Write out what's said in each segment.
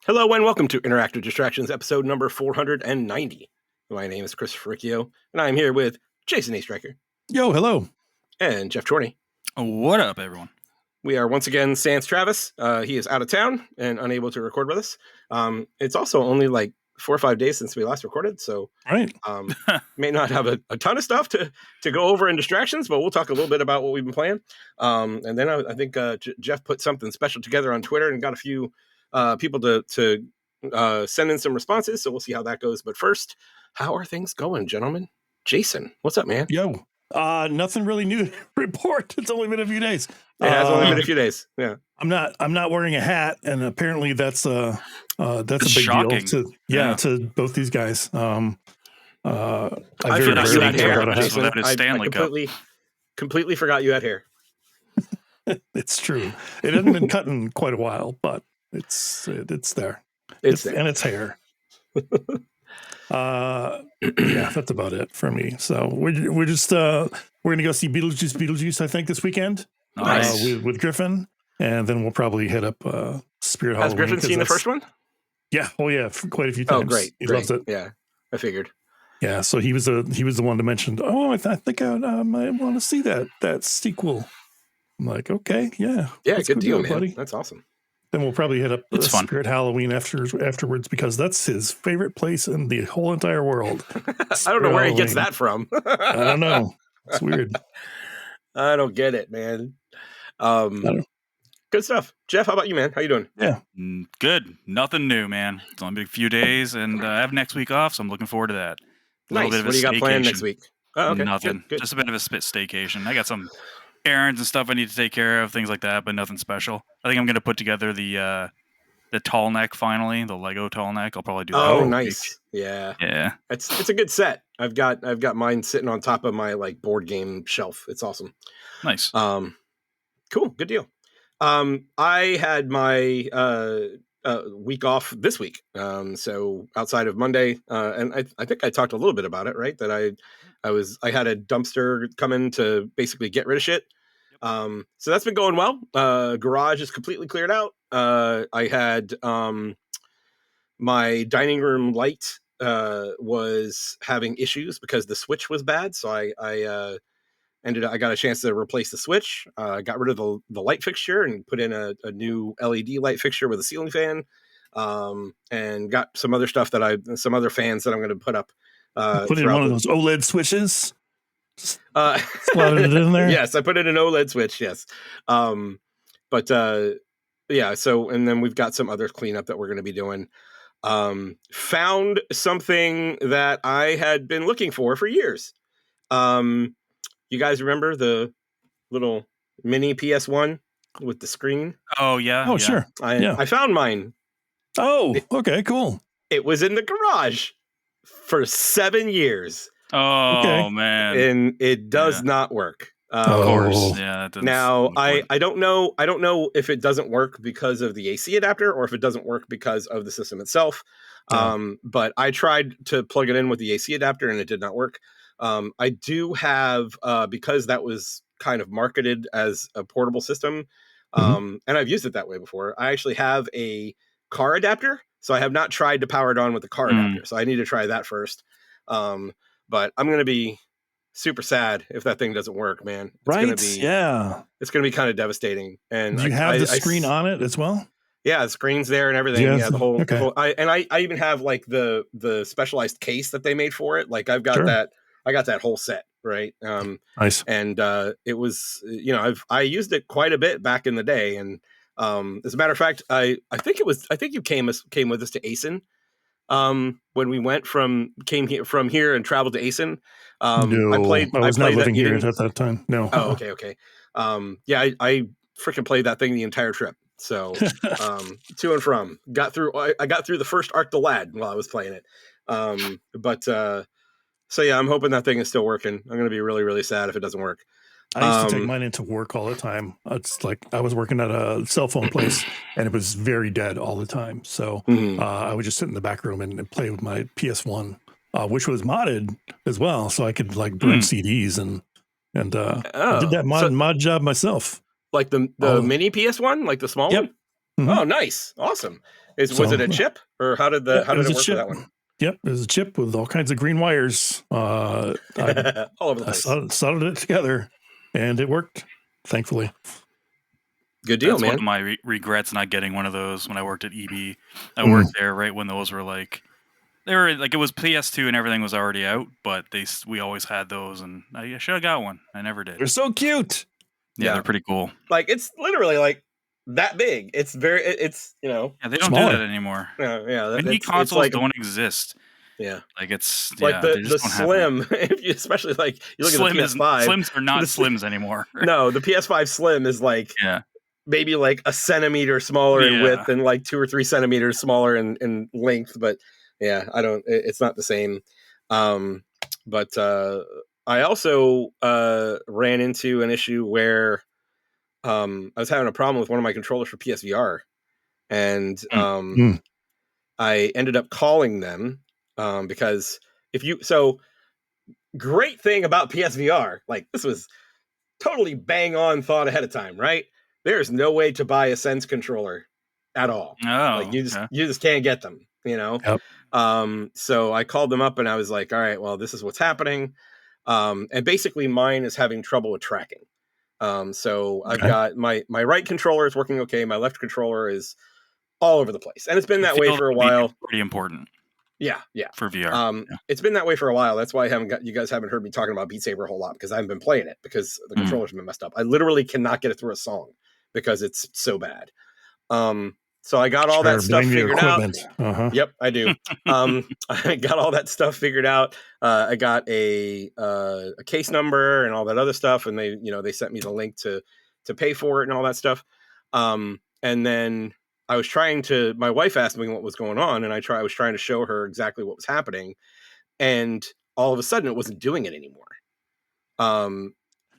Hello and welcome to Interactive Distractions, episode number 490. My name is Chris Fricchio, and I'm here with Jason A. Stryker. Yo, hello. And Geoff Chorney. What up, everyone? We are once again sans Travis. He is out of town and unable to record with us. It's also only like 4 or 5 days since we last recorded, so right. May not have a ton of stuff to go over in distractions, but we'll talk a little bit about what we've been playing. And then I think Geoff put something special together on Twitter and got a few people to send in some responses, so we'll see how that goes. But first, how are things going, gentlemen? Jason, what's up, man? Yo, nothing really new to report. It's only been a few days. It has only been a few days. Yeah, I'm not wearing a hat, and apparently that's a big shocking. deal to both these guys. I forgot you had hair. I completely forgot you had hair. It's true. It hasn't been cut in quite a while, but it's there. It's there. And it's hair. Yeah, that's about it for me. So we're just we're gonna go see Beetlejuice, I think, this weekend. Nice. With Griffin, and then we'll probably hit up Spirit Halloween. Has Griffin seen the first one? Yeah. Oh yeah, quite a few times. Oh great. He loves it. Yeah, I figured. Yeah, so he was the one that mentioned, oh, I think I might want to see that sequel. I'm like, okay, yeah. Yeah, good deal, man. buddy. That's awesome. Then we'll probably hit up Spirit Halloween afterwards, because that's his favorite place in the whole entire world. I don't know where he gets that from. I don't know. It's weird. I don't get it, man. Good stuff. Geoff, how about you, man? How you doing? Yeah. Good. Nothing new, man. It's only been a few days, and I have next week off, so I'm looking forward to that. Nice. What do you got planned next week? Oh, okay. Nothing. Good. Just a bit of a spit staycation. I got some errands and stuff I need to take care of, things like that, but nothing special. I think I'm going to put together the tall neck finally, the Lego tall neck. I'll probably do that. Oh, nice. Week. Yeah. It's a good set. I've got mine sitting on top of my like board game shelf. It's awesome. Nice. Cool. Good deal. I had my week off this week. So outside of Monday, and I think I talked a little bit about it, right? That I had a dumpster come in to basically get rid of shit. So that's been going well. Garage is completely cleared out. I had my dining room light was having issues because the switch was bad. So I got a chance to replace the switch. Got rid of the light fixture and put in a new LED light fixture with a ceiling fan. And got some other stuff some other fans that I'm going to put up. Put in one of those OLED switches. Slotted it in there. Yes, I put in an OLED switch. Yes. Yeah. So, and then we've got some other cleanup that we're going to be doing. Found something that I had been looking for years. You guys remember the little mini PS1 with the screen? Oh yeah. Oh, sure. I found mine. Oh, okay, cool. It was in the garage for 7 years. Oh, okay. Man. And it does not work. Of course. Yeah. Now I don't know if it doesn't work because of the AC adapter or if it doesn't work because of the system itself. But I tried to plug it in with the AC adapter and it did not work. I do have, because that was kind of marketed as a portable system, and I've used it that way before. I actually have a car adapter, so I have not tried to power it on with the car adapter. So I need to try that first. But I'm going to be super sad if that thing doesn't work, man. It's going to be kind of devastating. And do you have the screen on it as well? Yeah, the screen's there and everything. Yeah, the whole. I even have like the specialized case that they made for it. Like I've got that. I got that whole set, right? Nice. And it was, I used it quite a bit back in the day. And as a matter of fact, I think you came with us to Asen when we came here and traveled to Asen. No, I was not living here at that time. No. Oh, okay. Yeah, I freaking played that thing the entire trip. So to and from, I got through the first Arc the Lad while I was playing it. So yeah, I'm hoping that thing is still working. I'm going to be really, really sad if it doesn't work. I used to take mine into work all the time. It's like I was working at a cell phone place and it was very dead all the time. So I would just sit in the back room and play with my PS1, which was modded as well. So I could like burn CDs and I did that mod job myself. Like the mini PS1, like the small one? Mm-hmm. Oh, nice. Awesome. Was it a chip, or how did it work for that one? Yep, it was a chip with all kinds of green wires. All over the place. Soldered it together, and it worked, thankfully. Good deal, That's man. one of my regrets not getting one of those when I worked at EB. I worked there right when those were like, they were like, it was PS2 and everything was already out, but we always had those, and I should have got one. I never did. They're so cute. Yeah, they're pretty cool. Like, it's literally like that big. It's very, it's, you know. Yeah, they don't do that anymore. Yeah. Mini consoles don't exist. Yeah. Like, it's like the Slim, especially like you look at the PS5. Slims are not Slims anymore. No, the PS5 Slim is like maybe like a centimeter smaller in width and like 2 or 3 centimeters smaller in length. But yeah, it's not the same. But I also ran into an issue where I was having a problem with one of my controllers for PSVR, and I ended up calling them because great thing about PSVR, like this was totally bang on thought ahead of time, right? There's no way to buy a Sense controller at all. Like you just can't get them, you know? Yep. So I called them up and I was like, all right, well, this is what's happening. And basically mine is having trouble with tracking. So I've got my right controller is working okay. My left controller is all over the place. And it's been that way for a while. Pretty important. Yeah. For VR. It's been that way for a while. That's why you guys haven't heard me talking about Beat Saber a whole lot, because I haven't been playing it because the controller's been messed up. I literally cannot get it through a song because it's so bad. So I got all that stuff figured out. Uh-huh. Yep, I do. I got all that stuff figured out. I got a case number and all that other stuff, and they sent me the link to pay for it and all that stuff. And then I was my wife asked me what was going on, and I was trying to show her exactly what was happening, and all of a sudden it wasn't doing it anymore.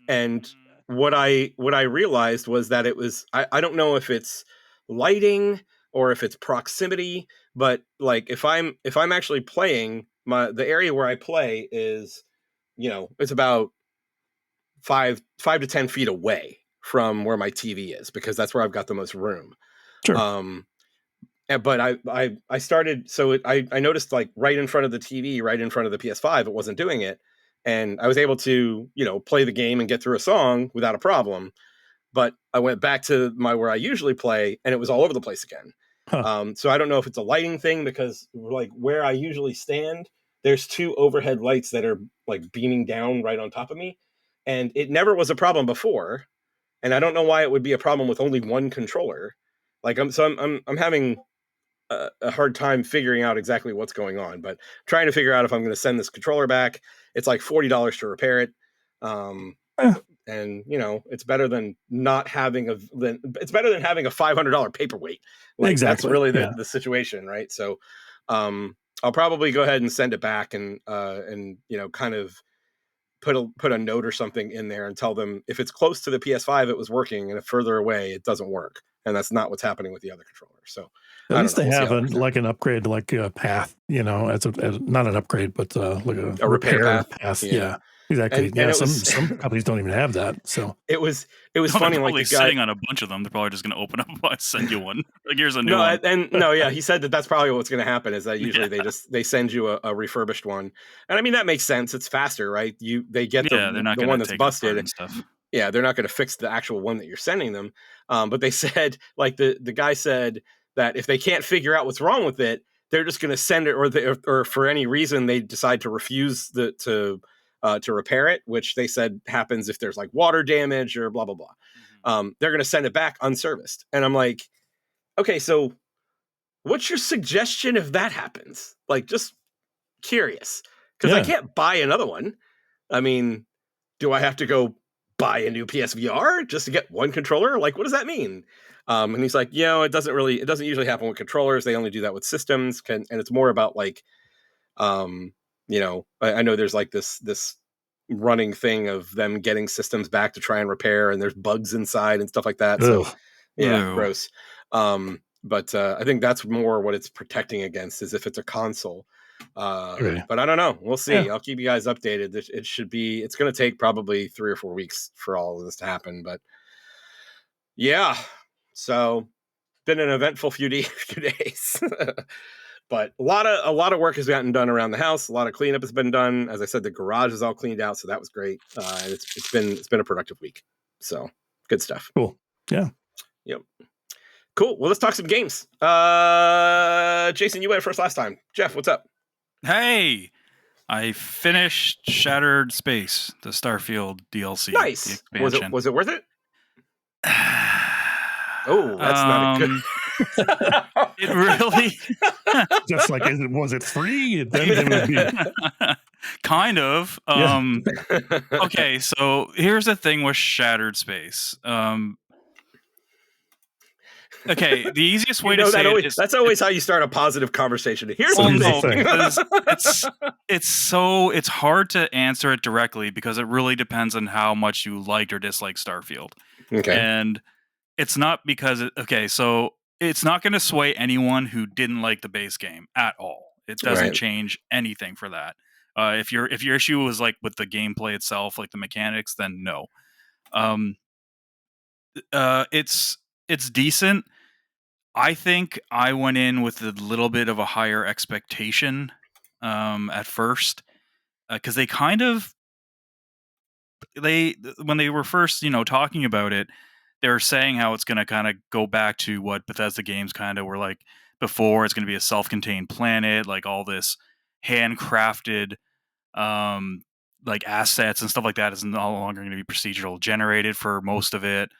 And what I realized was that it was, I don't know if it's lighting or if it's proximity, but like if I'm actually playing, the area where I play is, it's about 5 to 10 feet away from where my TV is, because that's where I've got the most room. Sure. But I started, so I noticed like right in front of the TV, right in front of the PS5, it wasn't doing it. And I was able to, play the game and get through a song without a problem. But I went back to where I usually play, and it was all over the place again. So I don't know if it's a lighting thing, because like where I usually stand, there's 2 overhead lights that are like beaming down right on top of me. And it never was a problem before. And I don't know why it would be a problem with only one controller. Like I'm having a hard time figuring out exactly what's going on, but trying to figure out if I'm going to send this controller back. It's like $40 to repair it. And it's better than having a $500 paperweight. Like, exactly. That's really the situation, right? So I'll probably go ahead and send it back and kind of put a note or something in there and tell them if it's close to the PS5 it was working, and if further away it doesn't work. And that's not what's happening with the other controller. So at least they have an upgrade, like a path, as not an upgrade, but like a repair path. Yeah, exactly. And some companies don't even have that. So it was funny. They're like probably sitting on a bunch of them. They're probably just going to open up and send you one. Like, here's a new one. He said that's probably what's going to happen, is that usually they send you a refurbished one. And I mean, that makes sense. It's faster, right? They get the one that's busted and stuff. Yeah, they're not going to fix the actual one that you're sending them. But they said, like the guy said, that if they can't figure out what's wrong with it, they're just going to send it, or for any reason they decide to refuse to repair it, which they said happens if there's like water damage or blah blah blah. Mm-hmm. They're going to send it back unserviced, and I'm like, okay, so what's your suggestion if that happens? Like, just curious, because I can't buy another one. I mean, do I have to go buy a new PSVR just to get one controller? Like, what does that mean? And he's like, it doesn't usually happen with controllers. They only do that with systems. And it's more about like, I know there's like this running thing of them getting systems back to try and repair, and there's bugs inside and stuff like that. So gross. But I think that's more what it's protecting against, is if it's a console. But I don't know. We'll see. I'll keep you guys updated. It's going to take probably 3 or 4 weeks for all of this to happen. But yeah, so been an eventful few days. But a lot of work has gotten done around the house. A lot of cleanup has been done. As I said, the garage is all cleaned out, so that was great. And it's been a productive week. So good stuff. Cool. Yeah. Yep. Cool. Well, let's talk some games. Jason, you went first last time. Geoff, what's up? Hey, I finished Shattered Space, the Starfield DLC. Nice. The expansion. Was it worth it? Oh, that's not a good. It really. Just like, was it free? Then it would be. Kind of. Yeah. Okay, so here's the thing with Shattered Space. Okay, the easiest way to say it is that's always how you start a positive conversation. Here's Well, the thing. it's hard to answer it directly because it really depends on how much you liked or disliked Starfield. Okay. And it's not because so it's not going to sway anyone who didn't like the base game at all. It doesn't change anything for that. If your issue was like with the gameplay itself, like the mechanics, then no. It's decent. I think I went in with a little bit of a higher expectation at first because they when they were first talking about it, they were saying how it's going to kind of go back to what Bethesda games kind of were like before. It's going to be a self-contained planet, like all this handcrafted like assets and stuff like that is no longer going to be procedural generated for most of it.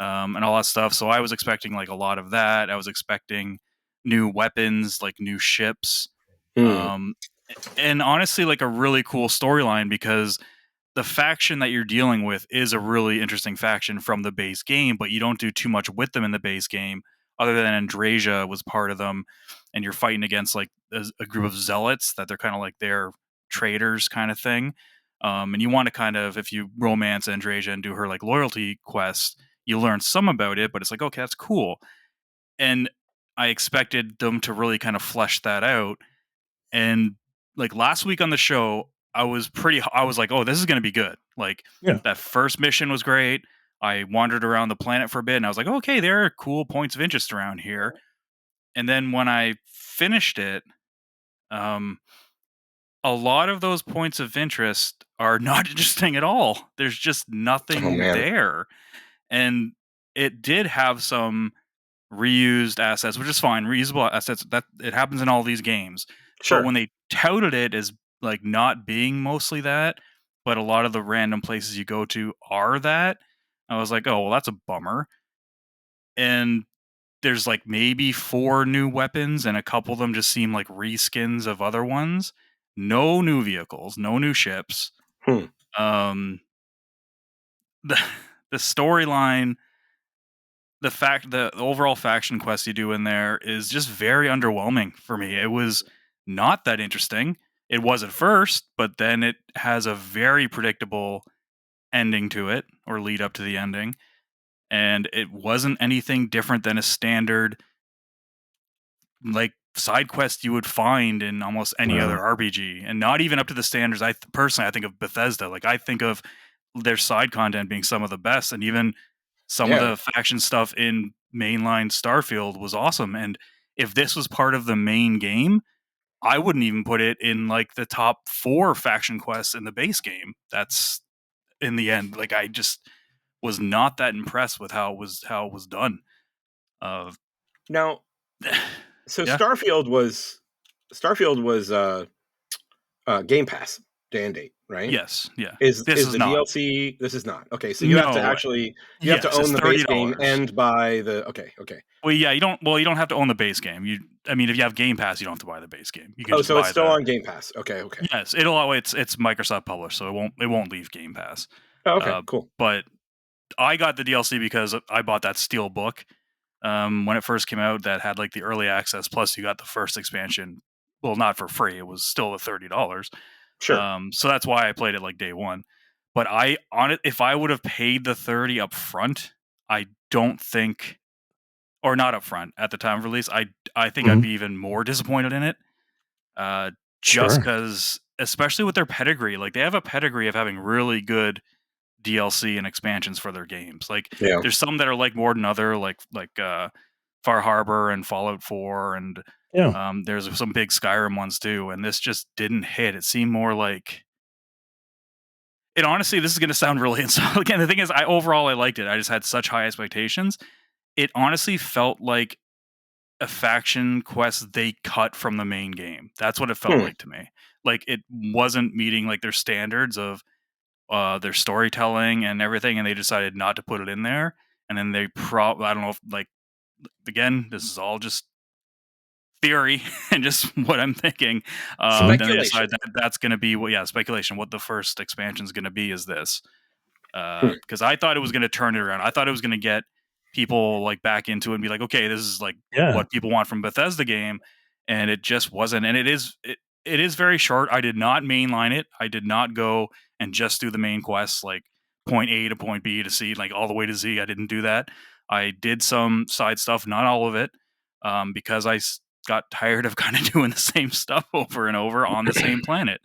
And all that stuff. So I was expecting like a lot of that. I was expecting new weapons, like new ships. And honestly, like a really cool storyline because the faction that you're dealing with is a really interesting faction from the base game, but you don't do too much with them in the base game other than Andrasia was part of them. And you're fighting against like a group of zealots that they're kind of like their traitors kind of thing. And you want to kind of, if you romance Andrasia and do her like loyalty quest, you learn some about it, but it's like, okay, that's cool. And I expected them to really kind of flesh that out. And like last week on the show, I was like, oh, this is going to be good. Like that first mission was great. I wandered around the planet for a bit and I was like, okay, there are cool points of interest around here. And then when I finished it, a lot of those points of interest are not interesting at all. There's just nothing there. And it did have some reused assets, which is fine. Reusable assets, that it happens in all these games. Sure. But when they touted it as like not being mostly that, but a lot of the random places you go to are that, I was like, oh, well, that's a bummer. And there's like maybe 4 new weapons, and a couple of them just seem like reskins of other ones. No new vehicles, no new ships. The storyline, the overall faction quest you do in there is just very underwhelming for me. It was not that interesting. It was at first, but then it has a very predictable ending to it, or lead up to the ending. And it wasn't anything different than a standard like side quest you would find in almost any other RPG, and not even up to the standards I think of Bethesda. Like I think of their side content being some of the best, and even some of the faction stuff in mainline Starfield was awesome. And if this was part of the main game, I wouldn't even put it in like the top 4 faction quests in the base game. That's in the end, like I just was not that impressed with how it was done. Now, so Starfield was Game Pass day and date, right? Yes, yeah. Is the not. DLC? This is not. Okay, so you have to actually have to own the base game and buy the. Okay. Well, yeah, you don't have to own the base game. I mean, if you have Game Pass, you don't have to buy the base game. You can just so buy it's still on Game Pass. Okay. Yes, it's Microsoft published, so it won't leave Game Pass. Oh, okay, cool. But I got the DLC because I bought that Steel Book when it first came out. That had like the early access, plus you got the first expansion. Well, not for free. It was still the $30. Sure. So that's why I played it like day one. But if I would have paid the $30 up front, I don't think, or not up front at the time of release, I think I'd be even more disappointed in it. Just because, especially with their pedigree, like they have a pedigree of having really good DLC and expansions for their games. Like there's some that are like more than other, like Far Harbor and Fallout 4, and Yeah. there's some big Skyrim ones too. And this just didn't hit. It seemed more like it. Honestly, this is going to sound really insulting. Again, the thing is, I liked it. I just had such high expectations. It honestly felt like a faction quest they cut from the main game. That's what it felt like to me. Like it wasn't meeting like their standards of their storytelling and everything, and they decided not to put it in there. And then they I don't know if, like, again, this is all just theory and just what I'm thinking. Then they Speculation. decided that that's going to be speculation. What the first expansion is going to be is this, because I thought it was going to turn it around. I thought it was going to get people like back into it and be like, okay, this is like Yeah. what people want from Bethesda game, and it just wasn't. And it is very short. I did not mainline it. I did not go and just do the main quests like point A to point B to C, like all the way to Z. I didn't do that. I did some side stuff, not all of it, because got tired of kind of doing the same stuff over and over on the same planet.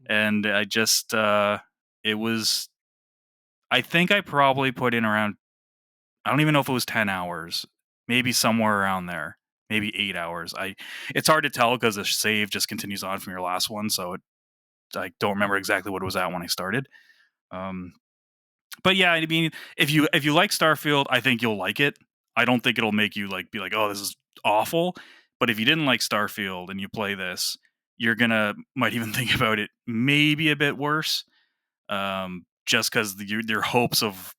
And I just, it was, I think I probably put in around, I don't even know if it was 10 hours, maybe somewhere around there, maybe 8 hours. It's hard to tell because the save just continues on from your last one. So I don't remember exactly what it was at when I started. But yeah, I mean, if you like Starfield, I think you'll like it. I don't think it'll make you like be like, oh, this is awful. But if you didn't like Starfield and you play this, you're gonna might even think about it maybe a bit worse, just because your hopes of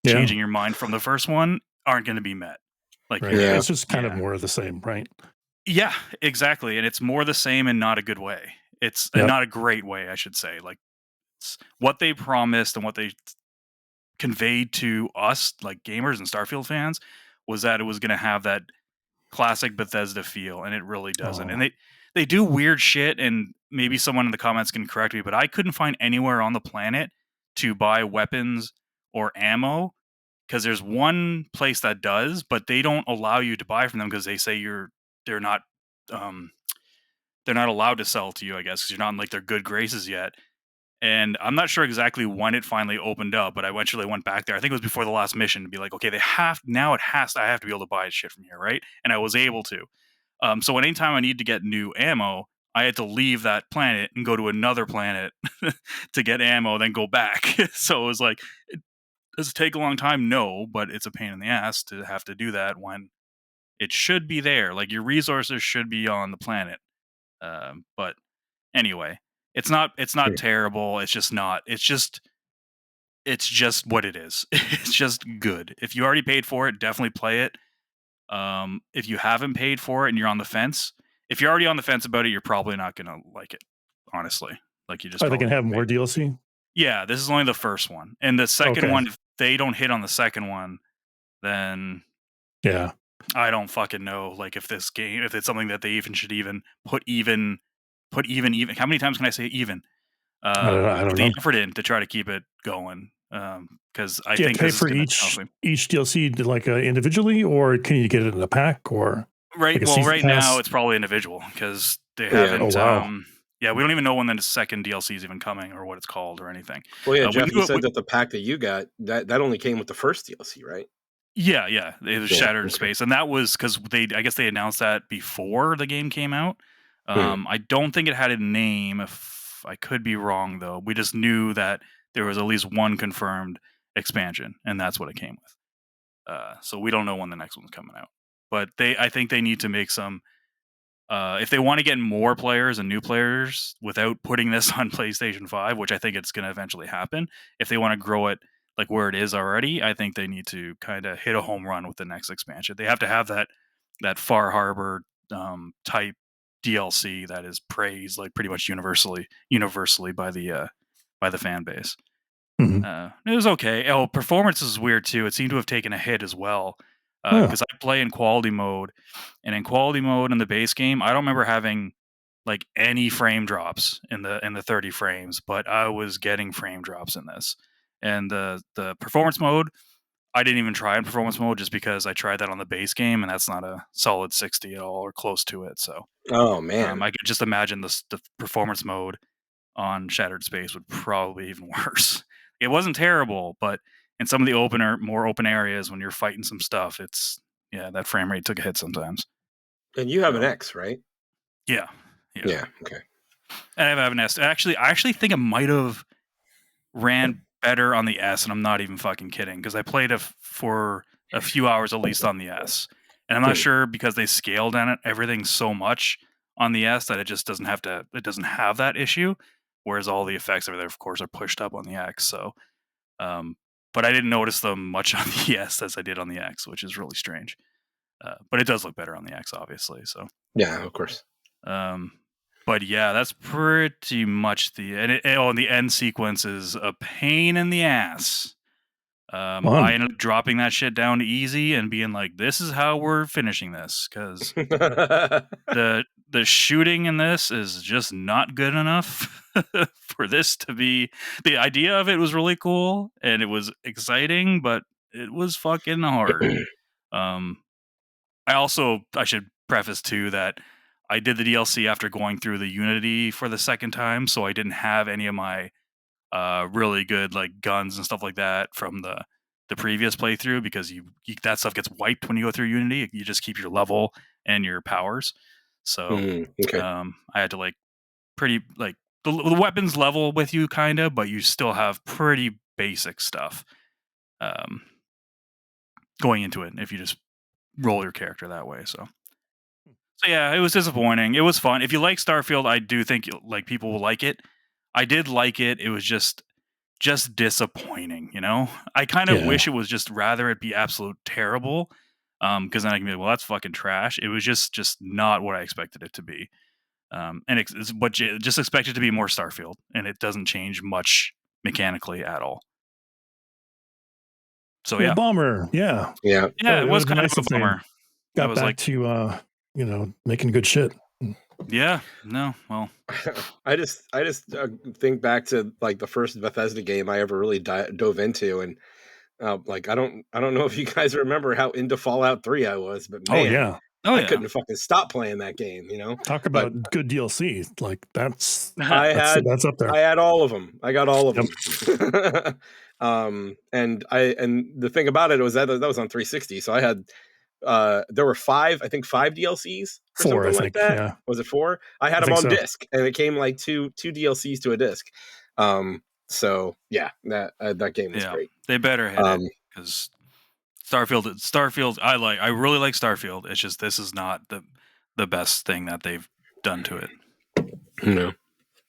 Yeah. changing your mind from the first one aren't going to be met. Like, Right. Yeah. It's just kind of more of the same, right? Yeah, exactly, and it's more the same in not a good way. It's not a great way, I should say. Like, it's what they promised and what they conveyed to us, like gamers and Starfield fans, was that it was going to have that classic Bethesda feel, and it really doesn't. Oh. And they do weird shit, and maybe someone in the comments can correct me, but I couldn't find anywhere on the planet to buy weapons or ammo, because there's one place that does, but they don't allow you to buy from them because they say they're not um they're not allowed to sell to you, I guess, because you're not in like their good graces yet. And I'm not sure exactly when it finally opened up, but I eventually went back there. I think it was before the last mission to be like, okay, I have to be able to buy shit from here, right? And I was able to. So anytime I need to get new ammo, I had to leave that planet and go to another planet to get ammo, then go back. So it was like, does it take a long time? No, but it's a pain in the ass to have to do that when it should be there. Like your resources should be on the planet. But anyway, it's not terrible. It's just not. It's just what it is. It's just good. If you already paid for it, definitely play it. If you haven't paid for it and you're on the fence, if you're already on the fence about it, you're probably not gonna like it. Honestly, like you just Are they probably going to have more DLC? yeah. This is only the first one, and the second Okay. one. If they don't hit on the second one, then Yeah. I don't fucking know. Like if this game, if it's something that they even should even put even. How many times can I say even? I don't Put the know. effort in to try to keep it going. Because I Do you think pay this is for gonna each help me. DLC like individually, or can you get it in a pack or Right. like a Well, season right pass? now it's probably individual because they Yeah. Oh haven't. wow. Yeah, we don't even know when the second DLC is even coming or what it's called or anything. Well, yeah, We Geoff, you knew it. said that the pack that you got that only came with the first DLC, right? Yeah, yeah, it was Yeah. Shattered Okay. Space, and that was because I guess they announced that before the game came out. Hmm. I don't think it had a name. If I could be wrong, though, we just knew that there was at least one confirmed expansion, and that's what it came with. So we don't know when the next one's coming out, but I think they need to make some. If they want to get more players and new players without putting this on PlayStation 5, which I think it's going to eventually happen, if they want to grow it like where it is already, I think they need to kind of hit a home run with the next expansion. They have to have that Far Harbor type DLC that is praised like pretty much universally by the fan base. Mhm. It was okay. Oh, performance is weird too. It seemed to have taken a hit as well Oh, because I play in quality mode, and in quality mode in the base game, I don't remember having like any frame drops in the 30 frames, but I was getting frame drops in this. And the performance mode, I didn't even try in performance mode just because I tried that on the base game, and that's not a solid 60 at all or close to it. So Oh man. I could just imagine the performance mode on Shattered Space would probably be even worse. It wasn't terrible, but in some of the more open areas when you're fighting some stuff, it's that frame rate took a hit sometimes. And you have an X, right? Yeah. Okay. And I have an S. I actually think it might have ran better on the S, and I'm not even fucking kidding, because I played for a few hours at least on the S, and I'm not sure because they scaled on it everything so much on the S that it just doesn't have that issue, whereas all the effects over there, of course, are pushed up on the X. So, but I didn't notice them much on the S as I did on the X, which is really strange. But it does look better on the X, obviously. So yeah, of course. But yeah, that's pretty much the end sequence is a pain in the ass. I ended up dropping that shit down to easy and being like, "This is how we're finishing this," because the shooting in this is just not good enough for this to be. The idea of it was really cool and it was exciting, but it was fucking hard. I should preface too that I did the DLC after going through the Unity for the second time, so I didn't have any of my really good like guns and stuff like that from the previous playthrough, because you that stuff gets wiped when you go through Unity. You just keep your level and your powers. So I had to like pretty like the weapons level with you kind of, but you still have pretty basic stuff going into it if you just roll your character that way. So yeah, it was disappointing. It was fun. If you like Starfield, I do think like people will like it. I did like it. It was just disappointing, you know? I kind of wish it was just rather it be absolute terrible. Because then I can be like, well, that's fucking trash. It was just not what I expected it to be. And it's what just expected to be more Starfield, and it doesn't change much mechanically at all. So yeah, bummer. Yeah, it was kind of a bummer. Got back to making good shit. Yeah, no, well, I just think back to like the first Bethesda game I ever really dove into, and like I don't know if you guys remember how into Fallout 3 I was, but man, I couldn't fucking stop playing that game. You know, talk about good DLC. Like that's up there. I had all of them. I got all of them. And the thing about it was that was on 360, so I had. There were five DLCs or four, something I like think. that. Yeah. Was it four? I had them on disc, and it came like two DLCs to a disc. So yeah, that game was great. They better hit it, because Starfield. I really like Starfield. It's just this is not the best thing that they've done to it. No.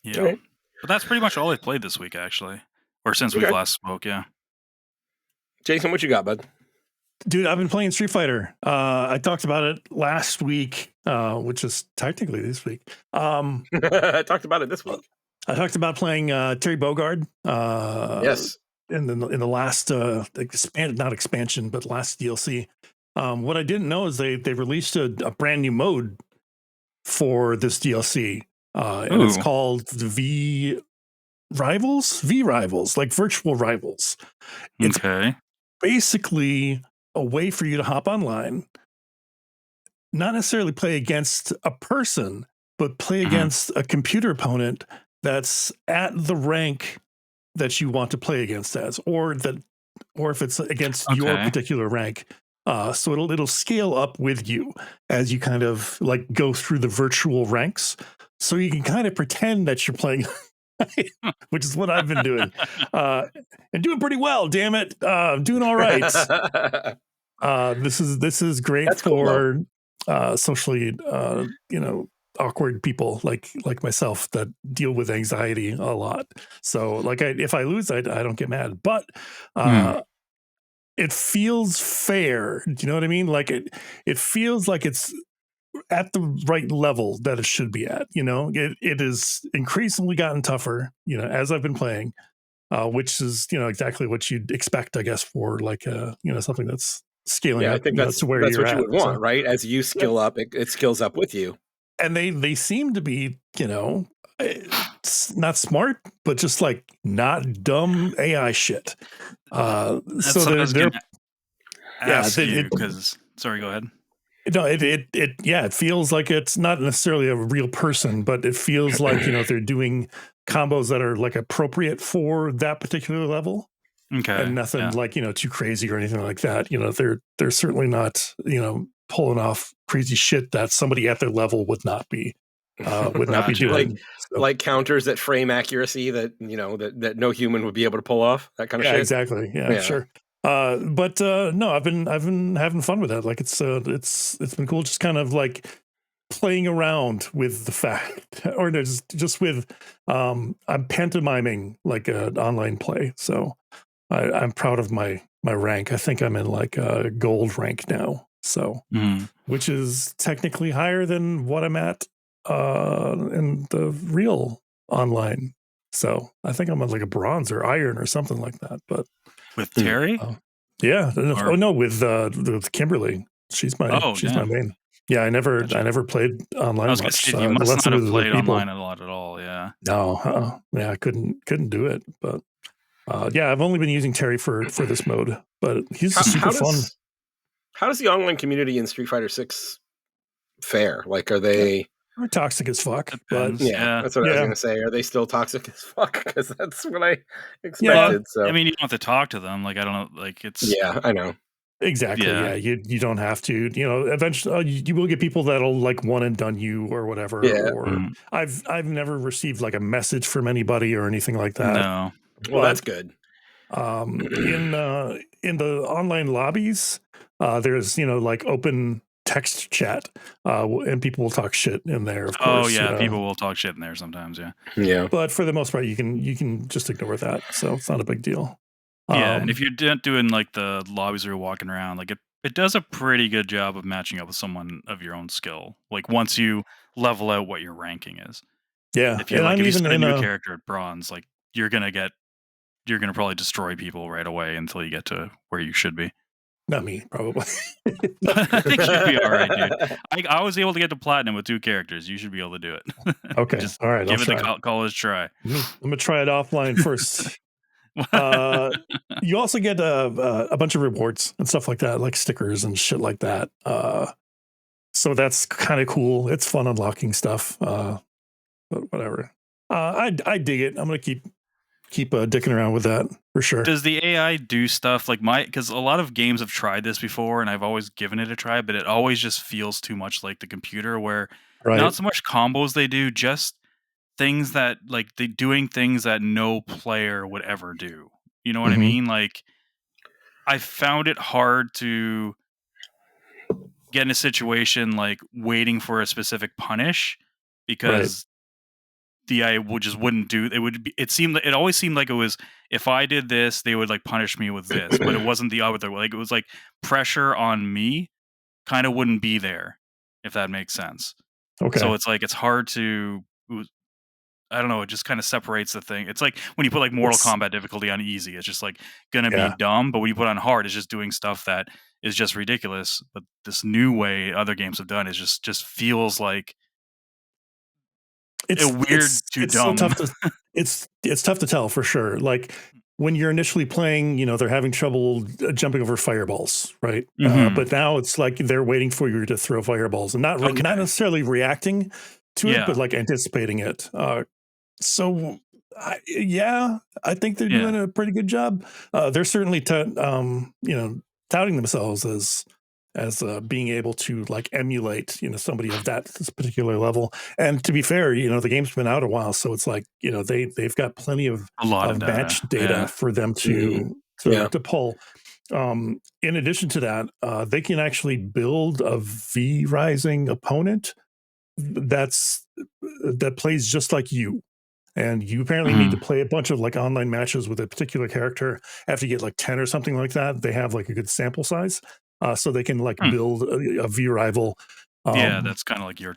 Yeah. Right. But that's pretty much all I played this week, actually, or since we last spoke. Yeah. Jason, what you got, bud? Dude, I've been playing Street Fighter. I talked about it last week, which is technically this week. I talked about it this week. I talked about playing Terry Bogard. Yes. In the last not expansion, but last DLC. What I didn't know is they released a brand new mode for this DLC, and it's called the V Rivals, like virtual rivals. It's basically a way for you to hop online, not necessarily play against a person, but play against a computer opponent that's at the rank that you want to play against as, or if it's against your particular rank. So it'll scale up with you as you kind of like go through the virtual ranks. So you can kind of pretend that you're playing, which is what I've been doing, and doing pretty well. Damn it, doing all right. This is great. That's for socially, awkward people like myself that deal with anxiety a lot. So like if I lose, I don't get mad, but it feels fair. Do you know what I mean? Like it feels like it's at the right level that it should be at. It is increasingly gotten tougher, as I've been playing, which is, exactly what you'd expect, I guess, for like something that's scaling up. I think that's where that's you're what at. You would want, right? As you skill up, it skills up with you. And they seem to be, not smart, but just like not dumb AI shit. So they're because sorry, go ahead. No, it feels like it's not necessarily a real person, but it feels like they're doing combos that are like appropriate for that particular level. Okay. and nothing Yeah. like, too crazy or anything like that. They're certainly not, pulling off crazy shit that somebody at their level would not be Gotcha. doing. Like counters at frame accuracy that that no human would be able to pull off, that kind of Yeah, shit. exactly. Yeah, sure. But no, I've been having fun with that. Like it's been cool, just kind of like playing around with the fact, or just with I'm pantomiming like an online play. So I'm proud of my rank. I think I'm in like a gold rank now. So which is technically higher than what I'm at in the real online. So I think I'm at like a bronze or iron or something like that. But with Terry, yeah. With Kimberly. She's my main. Yeah, I never played online I was much. Say, you must not have played people. online a lot at all. Yeah. No. Yeah, I couldn't do it. But yeah, I've only been using Terry for this mode, but he's super fun. How does the online community in Street Fighter 6 fare? Like, are they They're toxic as fuck? Depends. But yeah, that's what I was gonna say. Are they still toxic as fuck? Because that's what I expected. So I mean, you don't have to talk to them. Like, I don't know. Like, it's I know. Exactly. Yeah. You don't have to. Eventually you will get people that'll like one and done you or whatever. Yeah. Or I've never received like a message from anybody or anything like that. No. Well, that's good. In the online lobbies, there's like open text chat, and people will talk shit in there. Of course. Oh yeah, people will talk shit in there sometimes. Yeah. Yeah. But for the most part, you can just ignore that. So it's not a big deal. Yeah, and if you're doing like the lobbies where you're walking around, like it does a pretty good job of matching up with someone of your own skill. Like once you level out what your ranking is. Yeah. If you start a new character at bronze, like you're gonna probably destroy people right away until you get to where you should be. Not me, probably. I think you'd be all right, dude. I was able to get to platinum with 2 characters. You should be able to do it. Okay. Just all right. give it the college try. I'm gonna try it offline first. You also get a bunch of rewards and stuff like that, like stickers and shit like that. So that's kind of cool. It's fun unlocking stuff. But whatever. I dig it. I'm gonna keep dicking around with that for sure. Does the AI do stuff like because a lot of games have tried this before and I've always given it a try, but it always just feels too much like the computer where not so much combos they do, just things that like they doing things that no player would ever do. You know what I mean? Like I found it hard to get in a situation like waiting for a specific punish because the AI wouldn't do it. It always seemed like it was if I did this, they would like punish me with this, but it wasn't the other way. Like it was like pressure on me kind of wouldn't be there, if that makes sense. Okay. So it's like it's hard to. I don't know. It just kind of separates the thing. It's like when you put like Mortal Kombat difficulty on easy, it's just like gonna be dumb. But when you put on hard, it's just doing stuff that is just ridiculous. But this new way other games have done is just feels like it's weird too dumb. So tough it's tough to tell for sure. Like when you're initially playing, they're having trouble jumping over fireballs, right? But now it's like they're waiting for you to throw fireballs and not necessarily reacting to it, but like anticipating it. So I think they're doing a pretty good job. They're certainly touting themselves as being able to like emulate somebody of this particular level. And to be fair, the game's been out a while, so it's like they've got plenty of match data for them to pull. In addition to that, they can actually build a V-Rising opponent that plays just like you. And you apparently need to play a bunch of like online matches with a particular character. After you get like 10 or something like that, they have like a good sample size. So they can like build a V-rival. That's kind of like your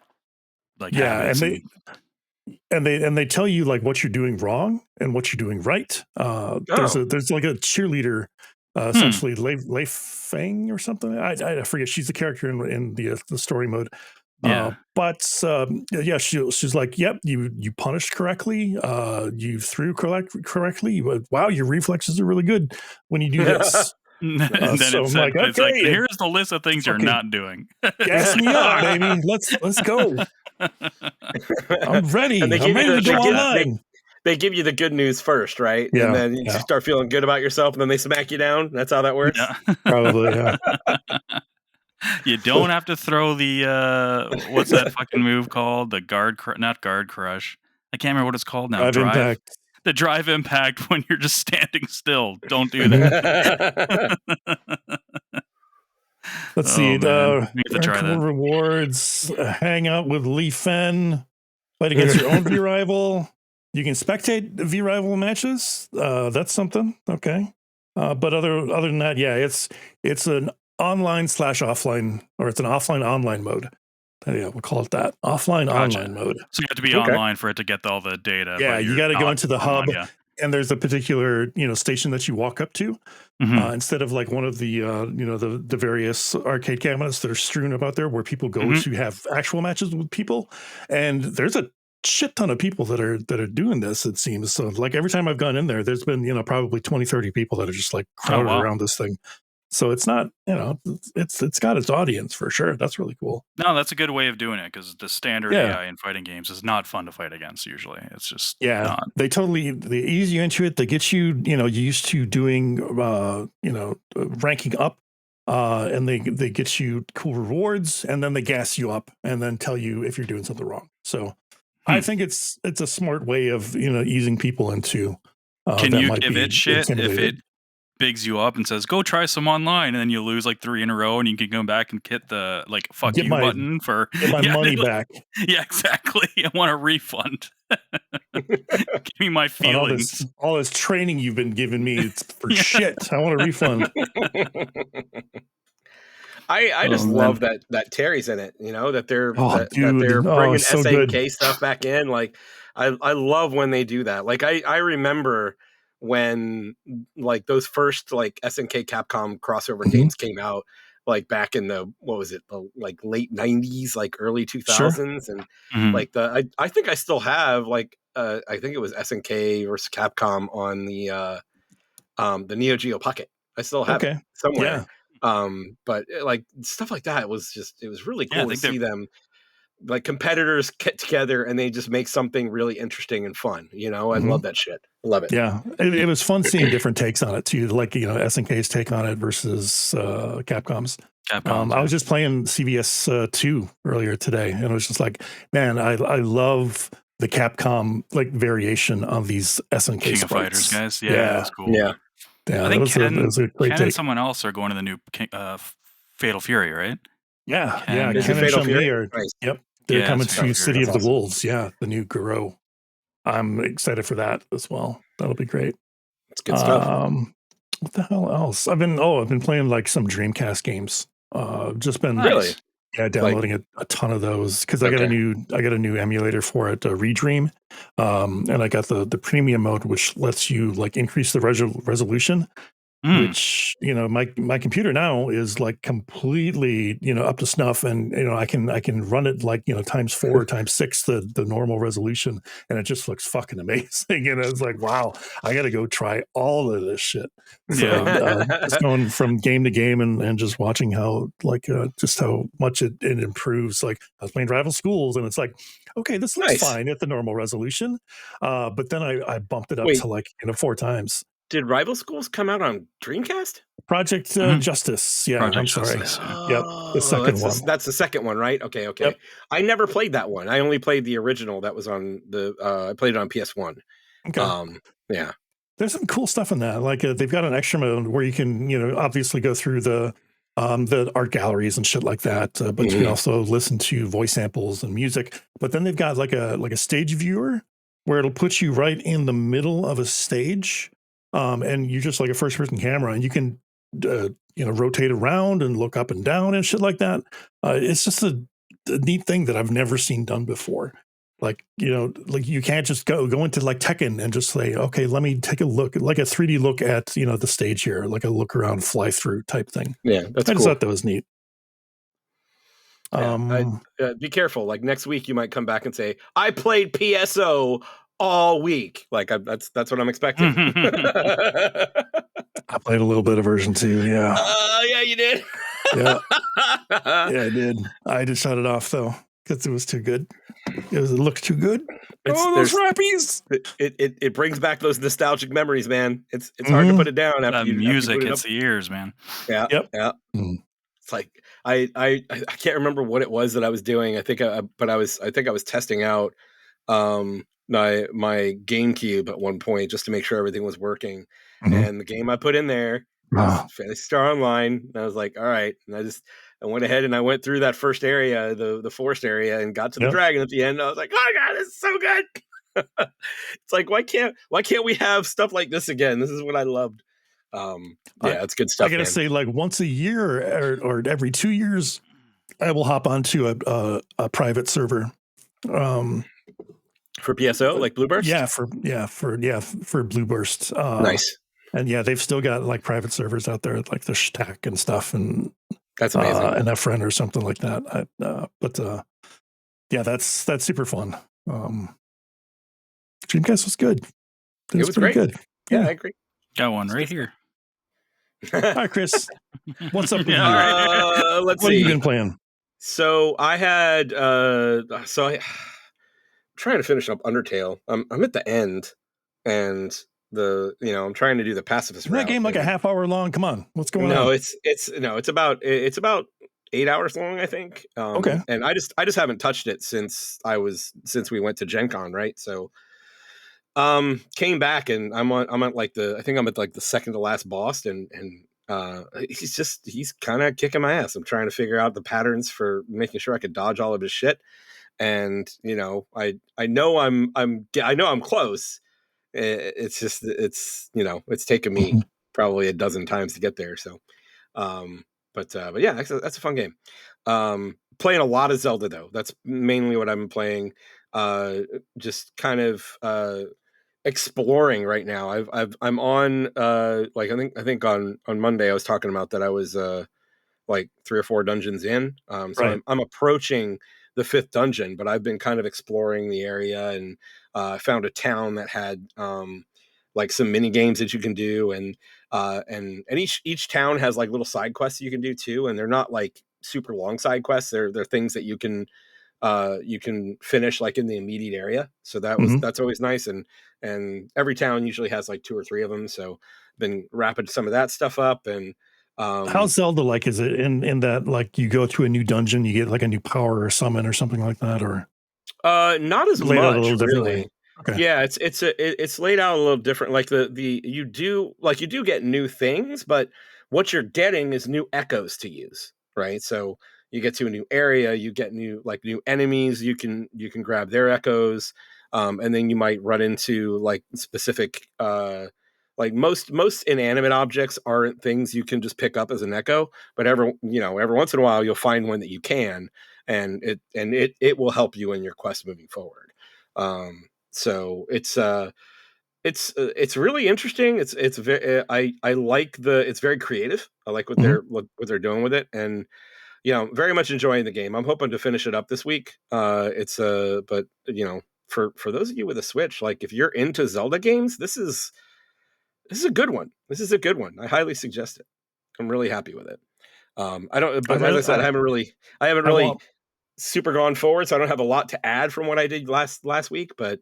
like and they tell you like what you're doing wrong and what you're doing right. There's like a cheerleader, essentially Leif Fang or something. I forget. She's the character in the story mode. She's like, yep, you punished correctly. You threw correctly. Wow, your reflexes are really good when you do this. And then it's like, here's the list of things you're not doing. Gas me up, baby. Let's go. I'm ready. I'm ready to go online. they give you the good news first, right? Yeah, And then you start feeling good about yourself, and then they smack you down. That's how that works. Yeah. Probably, yeah. You don't have to throw the what's that fucking move called? The not guard crush. I can't remember what it's called now. Drive impact. The drive impact when you're just standing still. Don't do that. Let's see. Cool rewards. Hang out with Lee Fen. Fight against your own V rival. You can spectate V rival matches. That's something. Okay. But other than that, yeah, it's an online / offline, or it's an offline online mode. Yeah, we'll call it that. Offline online mode. So you have to be online for it to get all the data. Yeah, you got to go into the hub, and there's a particular station that you walk up to, instead of like one of the the various arcade cabinets that are strewn about there where people go to have actual matches with people. And there's a shit ton of people that are doing this, it seems. So like every time I've gone in there, there's been probably 20-30 people that are just like crowded around this thing. So it's not, it's got its audience for sure. That's really cool. No, that's a good way of doing it, because the standard AI in fighting games is not fun to fight against usually. It's just not. They ease you into it. They get you, used to doing, ranking up, and they get you cool rewards, and then they gas you up and then tell you if you're doing something wrong. So I think it's a smart way of, easing people into. Can you give it shit if it bigs you up and says, go try some online, and then you lose like 3 in a row, and you can go back and hit the like fuck you button for get my money back. Yeah, exactly. I want a refund. Give me my feelings. All this training you've been giving me, it's for shit. I want a refund. I just love that Terry's in it, that they're that they're bringing SNK stuff back in. Like I love when they do that. Like I remember when like those first like SNK Capcom crossover games came out, like back in the like late 90s, like early 2000s, and like I think I still have like I think it was SNK versus Capcom on the Neo Geo Pocket. I still have it somewhere. But like stuff like that was really cool to see them, like competitors get together and they just make something really interesting and fun. I love that shit. Love it. Yeah, it was fun seeing different takes on it too, like SNK's take on it versus Capcom's. I was just playing CVS 2 earlier today, and it was just like, man, I love the Capcom like variation on these SNK King sprites. of Fighters guys. Yeah, that's cool. Yeah, I think Ken and someone else are going to the new Fatal Fury, right? Yeah, Ken and Chun-Li are. Nice. Yep, they're coming to City of the Wolves. Yeah, the new Garo. I'm excited for that as well. That'll be great. It's good stuff. What the hell else? I've been playing like some Dreamcast games. Just been downloading a ton of those because I got a new emulator for it, Redream, and I got the premium mode, which lets you like increase the resolution. Which my computer now is like completely up to snuff, and I can run it like ×4 ×6 the normal resolution, and it just looks fucking amazing. And it's like, wow, I got to go try all of this shit. So just going from game to game and just watching how just how much it improves. Like I was playing Rival Schools, and it's like, okay, this looks fine at the normal resolution, but then I bumped it up to like 4 times. Did Rival Schools come out on Dreamcast? Project Justice. Yeah, I'm sorry. Yep, the second one. That's the second one, right? Okay. Yep. I never played that one. I only played the original that was on I played it on PS1. Okay. Yeah. There's some cool stuff in that. Like they've got an extra mode where you can, obviously go through the art galleries and shit like that, but you can also listen to voice samples and music. But then they've got like a stage viewer where it'll put you right in the middle of a stage. And you just like a first person camera, and you can, rotate around and look up and down and shit like that. It's just a neat thing that I've never seen done before. Like, like you can't just go into like Tekken and just say, okay, let me take a look, like a 3D look at, the stage here, like a look around fly through type thing. Yeah. That's I just thought that was neat. Be careful. Like next week, you might come back and say, I played PSO all week. Like that's what I'm expecting. I played a little bit of version 2. Yeah. Yeah, you did. Yeah. Yeah, I did. I just shut it off though because it was too good. It looked too good. Those rappies! It brings back those nostalgic memories, man. It's hard to put it down after that you music boot it hits up. the ears, man. Yeah, Yep. yeah. It's like I can't remember what it was that I was doing. I think I was testing out my GameCube at one point just to make sure everything was working. And the game I put in there was Phantasy Star Online. And I was like, all right. And I went ahead and I went through that first area, the forest area, and got to the dragon at the end. I was like, oh my God, this is so good. It's like, why can't we have stuff like this again? This is what I loved. It's good stuff. I gotta say, like once a year or every 2 years, I will hop onto a private server. For PSO, like Blueburst? For Blueburst. Nice. And yeah, they've still got like private servers out there, like the Shtack and stuff, and that's amazing. And a friend or something like that. Yeah, that's super fun. Dreamcast was good. It was great. Good. Yeah, I agree. Got one right here. Hi, Chris. What's up with you? Let's see. What have you been playing? So I had I'm trying to finish up Undertale. I'm at the end, and I'm trying to do the pacifist route. That game like a half hour long. Come on, what's going on? No, it's about 8 hours long, I think. Okay. And I just haven't touched it since we went to Gen Con, right? So came back and I'm at like the second to last boss, and he's kind of kicking my ass. I'm trying to figure out the patterns for making sure I could dodge all of his shit. And I know I'm close. It's just it's taken me probably a dozen times to get there. So, but yeah, that's a fun game. Playing a lot of Zelda though. That's mainly what I'm playing. Just kind of exploring right now. I'm on like I think on Monday I was talking about that I was like 3 or 4 dungeons in. So right. I'm approaching the 5th dungeon, but I've been kind of exploring the area, and found a town that had like some mini games that you can do, and each town has like little side quests you can do too, and they're not like super long side quests. They're things that you can finish like in the immediate area. So that's always nice. And every town usually has like 2 or 3 of them. So been wrapping some of that stuff up. And how's Zelda like? Is it in that like you go to a new dungeon, you get like a new power or summon or something like that, or not as laid much out a little really. Okay. Yeah, it's laid out a little different. Like you do get new things, but what you're getting is new echoes to use, right? So you get to a new area, you get new enemies, you can grab their echoes, and then you might run into like specific like most inanimate objects aren't things you can just pick up as an echo, but every once in a while you'll find one that you can, and it will help you in your quest moving forward. So it's really interesting. It's very I like it's very creative. I like what they're doing with it, and very much enjoying the game. I'm hoping to finish it up this week. But for those of you with a Switch, like if you're into Zelda games, this is a good one. This is a good one. I highly suggest it. I'm really happy with it. I don't, but as I said, I haven't really super gone forward, so I don't have a lot to add from what I did last week. But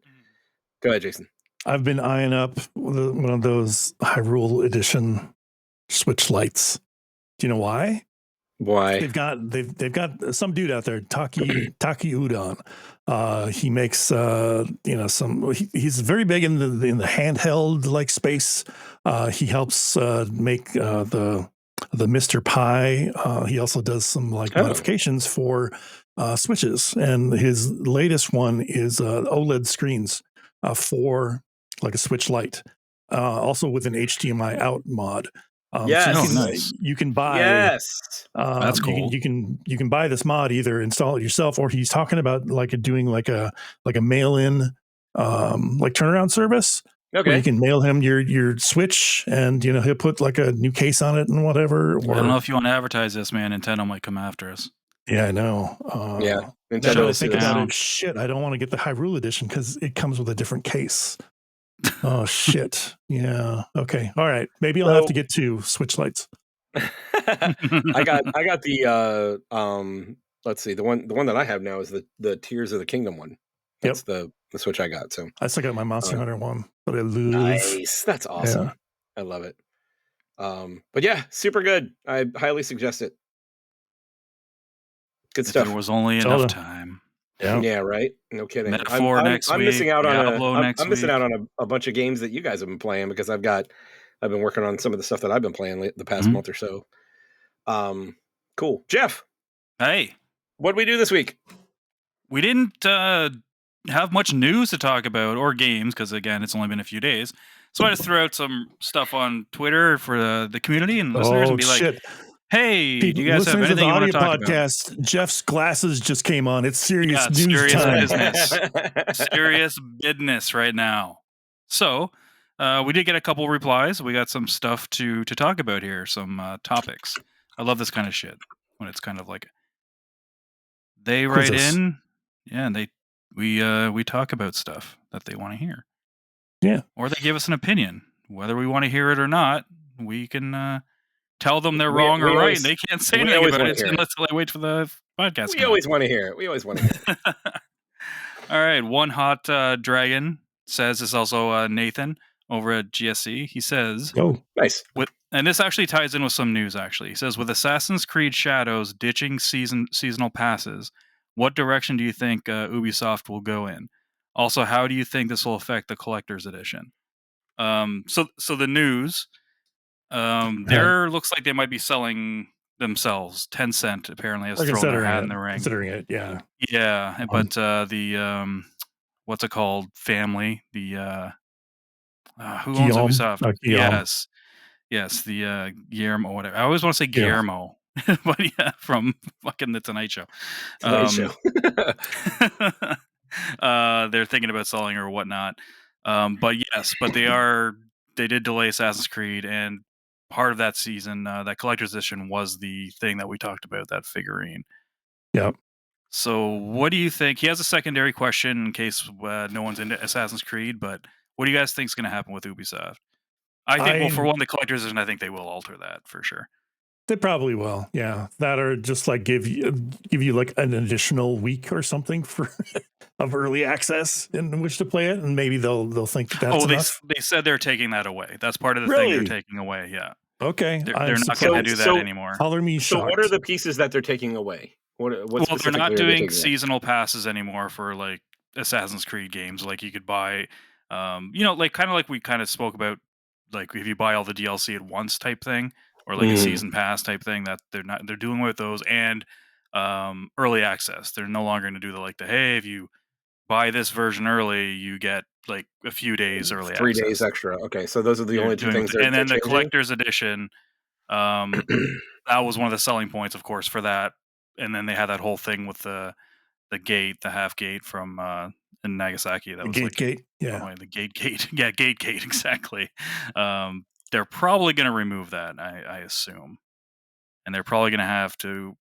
go ahead, Jason. I've been eyeing up one of those Hyrule Edition Switch lights. Do you know why? Why? They've got some dude out there, Taki Udon. He makes he's very big in the handheld like space. He helps make the Mr. Pie. He also does some like modifications for Switches, and his latest one is OLED screens for like a Switch Lite, also with an HDMI out mod. Yes, so nice. You can buy. Yes, that's cool. You can buy this mod, either install it yourself, or he's talking about like doing like a mail-in like turnaround service. Okay, where you can mail him your Switch, and he'll put like a new case on it and whatever. I don't know if you want to advertise this, man. Nintendo might come after us. Yeah, I know. Yeah, Nintendo. Think about it. Shit, I don't want to get the Hyrule Edition because it comes with a different case. Oh shit. Yeah. Okay. All right. Maybe I'll have to get 2 Switch lights. I got the let's see, the one that I have now is the Tears of the Kingdom one. That's the the Switch I got. So I still got my Monster Hunter one, but I lose. nice. That's awesome. Yeah. I love it. But yeah, super good. I highly suggest it. Good stuff. If there was only Zelda. enough time. Yeah, right. No kidding. Metaphor next I'm week. missing out Diablo on next I'm missing week. out on a bunch of games that you guys have been playing because I've been working on some of the stuff that I've been playing the past month or so. Cool. Geoff, Hey, what'd we do this week? we didn't have much news to talk about or games because again, it's only been a few days. So I just threw out some stuff on Twitter for the community and listeners and be like, hey, do you guys have listeners of the anything you want audio to talk about? podcast, Jeff's glasses just came on. It's serious news serious time. business. Serious business right now. So we did get a couple replies. We got some stuff to talk about here, some topics. I love this kind of shit when it's kind of like they write in, and we talk about stuff that they want to hear. Yeah. Or they give us an opinion. Whether we want to hear it or not, we can tell them they're wrong or right, and they can't say anything about it unless they wait for the podcast. We always want to hear it. We always want to hear it. All right. One Hot Dragon says, this is also Nathan over at GSC. He says, oh, nice. And this actually ties in with some news, actually. He says, with Assassin's Creed Shadows ditching seasonal passes, what direction do you think Ubisoft will go in? Also, how do you think this will affect the collector's edition? So the news, there looks like they might be selling themselves. Tencent apparently has thrown their hat in the ring. Considering it, yeah. Yeah, but the what's it called? Family, the who owns Ubisoft? Yes, the Guillermo, whatever. I always want to say Guillermo, but yeah, from fucking The Tonight Show. They're thinking about selling or whatnot. But yes, but they did delay Assassin's Creed, and part of that season, that collector's edition was the thing that we talked about, that figurine. Yep. So what do you think? He has a secondary question in case no one's into Assassin's Creed, but what do you guys think is going to happen with Ubisoft? I think, well, for one, the collector's edition, I think they will alter that for sure. They probably will, yeah. That or just like give you like an additional week or something for of early access in which to play it, and maybe they'll think that's enough. They said they're taking that away. That's part of the thing they're taking away. Yeah. Okay. They're not going to do that anymore. Color me shocked. So what are the pieces that they're taking away? Well, they're not doing seasonal passes anymore for like Assassin's Creed games. Like you could buy, like kind of like we kind of spoke about, like if you buy all the DLC at once type thing, or like a season pass type thing. That they're doing with those, and early access. They're no longer going to do the hey, if you buy this version early, you get like a few days early access. 3 days extra. Okay, so those are the only two things. And then the collector's edition, that was one of the selling points, of course, for that. And then they had that whole thing with the gate, the half gate from in Nagasaki. That was gate. Yeah, the gate. Yeah, gate, exactly. They're probably going to remove that, I assume. And they're probably going to have to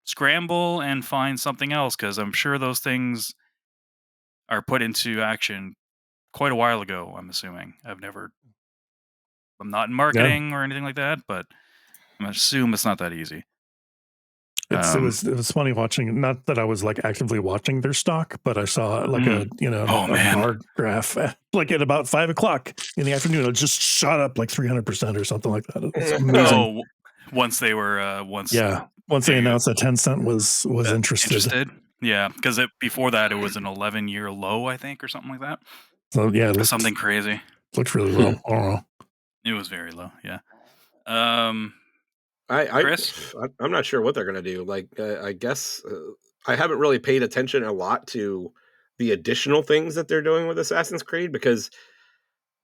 scramble and find something else, because I'm sure those things are put into action quite a while ago, I'm assuming. I'm not in marketing or anything like that, but I'm going to assume it's not that easy. It was funny watching, not that I was like actively watching their stock, but I saw like a bar graph like at about 5 o'clock in the afternoon. It just shot up like 300% or something like that. It's amazing. Once they were once they announced that Tencent was interested. Yeah, because before that it was an 11-year low, I think, or something like that. So yeah, something crazy. Looked really low. I don't know. It was very low. Yeah. Chris? I'm not sure what they're going to do. Like, I guess I haven't really paid attention a lot to the additional things that they're doing with Assassin's Creed, because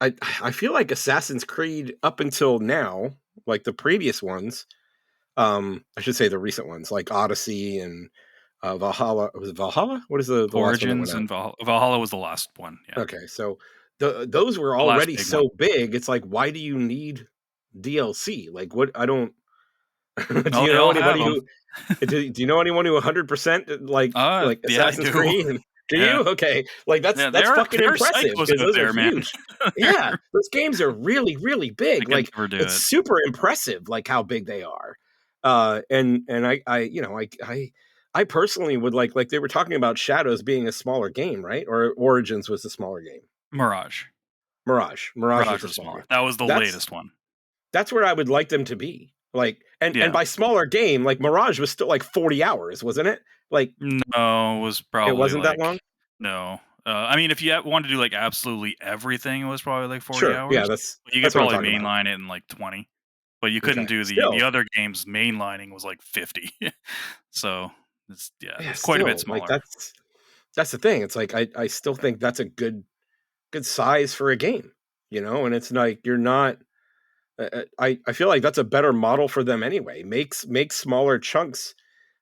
I feel like Assassin's Creed up until now, like the previous ones, I should say the recent ones, like Odyssey and Valhalla. Was it Valhalla? What is the Origins and Valhalla was the last one. Yeah. Okay, so those were already so big. It's like, why do you need DLC? Like, what? I don't. Do you know anybody who? Do you know anyone who 100% like Assassin's Creed? Do you? Okay, like that's fucking impressive, because those are huge. Yeah, those games are really, really big. Like it's super impressive, like how big they are. And I I personally would like they were talking about Shadows being a smaller game, right? Or Origins was a smaller game. Mirage. Mirage was Mirage a was smaller smaller. game. That was the That's latest one. that's where I would like them to be. Like, and Yeah. by smaller game, like Mirage was still like 40 hours, wasn't it? Like, No, it was probably it wasn't that like long. no. I mean, if you wanted to do like absolutely everything, it was probably like 40 Sure, yeah, hours. But you could that's what I'm probably talking about. mainline it in like 20. But you couldn't Okay, do the still, other games. Mainlining was like 50. So yeah, it's quite a bit still, like smaller. that's the thing. It's like I still think that's a good size for a game, and it's like you're not. I feel like that's a better model for them anyway. Make smaller chunks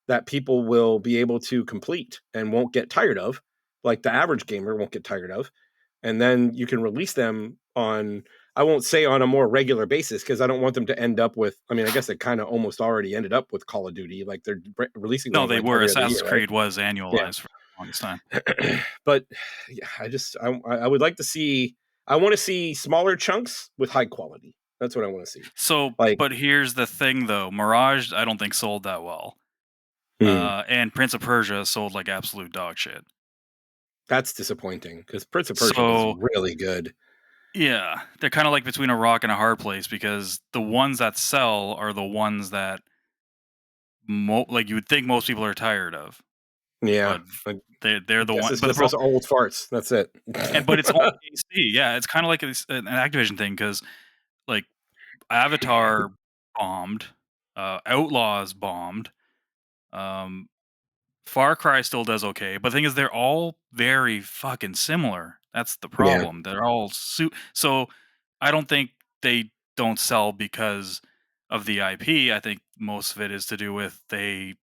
that people will be able to complete and won't get tired of, like the average gamer won't get tired of, and then you can release them on. I won't say on a more regular basis because I don't want them to end up with. I mean, I guess it kind of almost already ended up with Call of Duty, like they're releasing No, one they like were. every other year, Assassin's right? Creed was Yeah, annualized for the longest time. but yeah, I would like to see. I want to see smaller chunks with high quality. That's what I want to see. So, Like, but here's the thing, though. Mirage, I don't think sold that well. hmm, And Prince of Persia sold like absolute dog shit. that's disappointing because Prince of Persia was So, really good. yeah, they're kind of like between a rock and a hard place because the ones that sell are the ones that like you would think most people are tired of, Yeah, but I they're the guess one. it's But the just those old farts. That's it. but it's only AC. Yeah, it's kind of like an Activision thing because like Avatar bombed, Outlaws bombed, um, Far Cry still does okay, but the thing is, they're all very fucking similar. That's the Yeah. problem. They're all so. I don't think they don't sell because of the IP. I think most of it is to do with they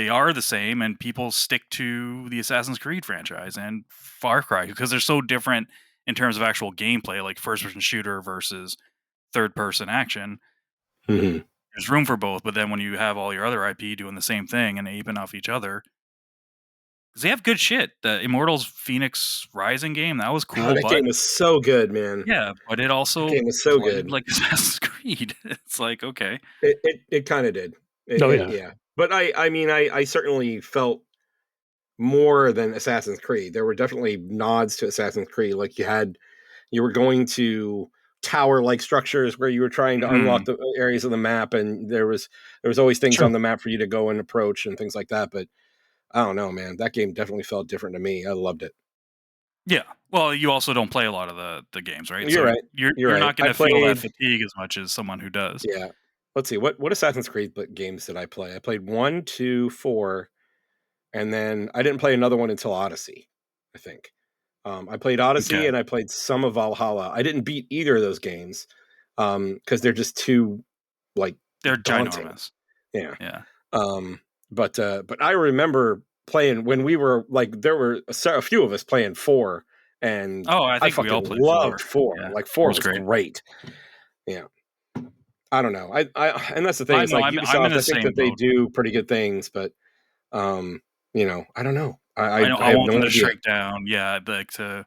are the same, and people stick to the Assassin's Creed franchise and Far Cry because they're so different in terms of actual gameplay, like first-person shooter versus third-person action. Mhm. There's room for both, but then when you have all your other IP doing the same thing and aping off each other, because they have good shit. The Immortals Phoenix Rising game, that was Oh, cool, that but game was so good, man. yeah, but it That also game was so played good. like Assassin's Creed. It's like, okay. It kind of did. Oh yeah. Yeah. But I mean, I certainly felt more than Assassin's Creed. There were definitely nods to Assassin's Creed. Like you were going to tower-like structures where you were trying to unlock Mhm. the areas of the map, and there was always things Sure. on the map for you to go and approach and things like that. But I don't know, man. That game definitely felt different to me. I loved it. Yeah. Well, you also don't play a lot of the games, right? You're So right. You're you're right. not going I to feel that played. fatigue as much as someone who does. Yeah. Let's see. What Assassin's Creed games did I play? I played 1, 2, 4, and then I didn't play another one until Odyssey, I think. I played Odyssey Okay. and I played some of Valhalla. I didn't beat either of those games because they're just too like They're daunting. ginormous. Yeah. Yeah. Um, but I remember playing when we were like there were a few of us playing 4, and Oh, I I think we fucking all played 4. loved 4. Yeah. Like 4 4 was was great. great. Yeah. I don't know. I and that's the thing. I It's know like I'm in Ubisoft. the I think same that they boat. do pretty good things, but I don't know. I know I I have want them no to idea. shrink down. Yeah, like to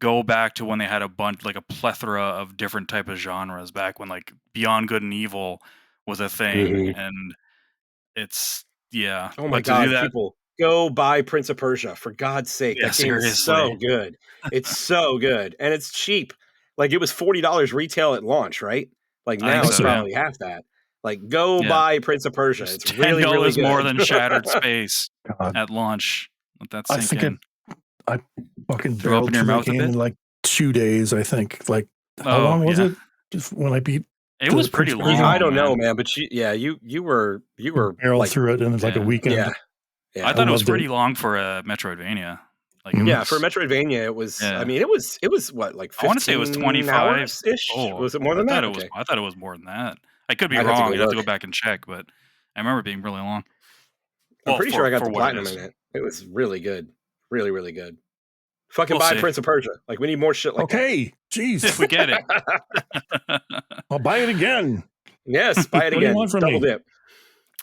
go back to when they had a bunch like a plethora of different type of genres back when like Beyond Good and Evil was a thing Mhm. and it's yeah, Oh my but to do god, that people, go buy Prince of Persia for God's sake. yeah, That game is seriously. so good. It's so good, and it's cheap. Like, it was $40 retail at launch, right? Like, I think now Yes, it's so, sir. yeah. probably half that. Like, go Yeah. buy Prince of Persia. It's It's really, really $10 more good. than Shattered Space God, at launch. Let that I sink think in. I fucking Throw up in barreled your through that mouth a game bit? in like 2 days. I think. Like, how Oh, long was yeah. it? Just when I beat It the was Prince pretty of Persia, I long, don't know, man. man, but you were, barreled like, through it in like a Yeah. weekend. yeah, I yeah. I thought it was loved it. pretty long for a Metroidvania. Like, it Mhm. Yeah, for was Metroidvania, it was. I yeah. mean, it was what, like I wanna say it was 15 25. hours ish. Oh, Was it more than that? Okay, I thought it was more than that. I could be I'd have to go wrong, you'd have to look. go back and check, but I remember it being really long. I'm Well, pretty sure I got for the what it platinum is. in it. It was really good, really, really good. Fucking We'll buy see Prince of Persia. Like, we need more shit like that. Okay, if jeez, we get it. I'll buy it again. Yes, buy it What do you again. want from Double me? dip.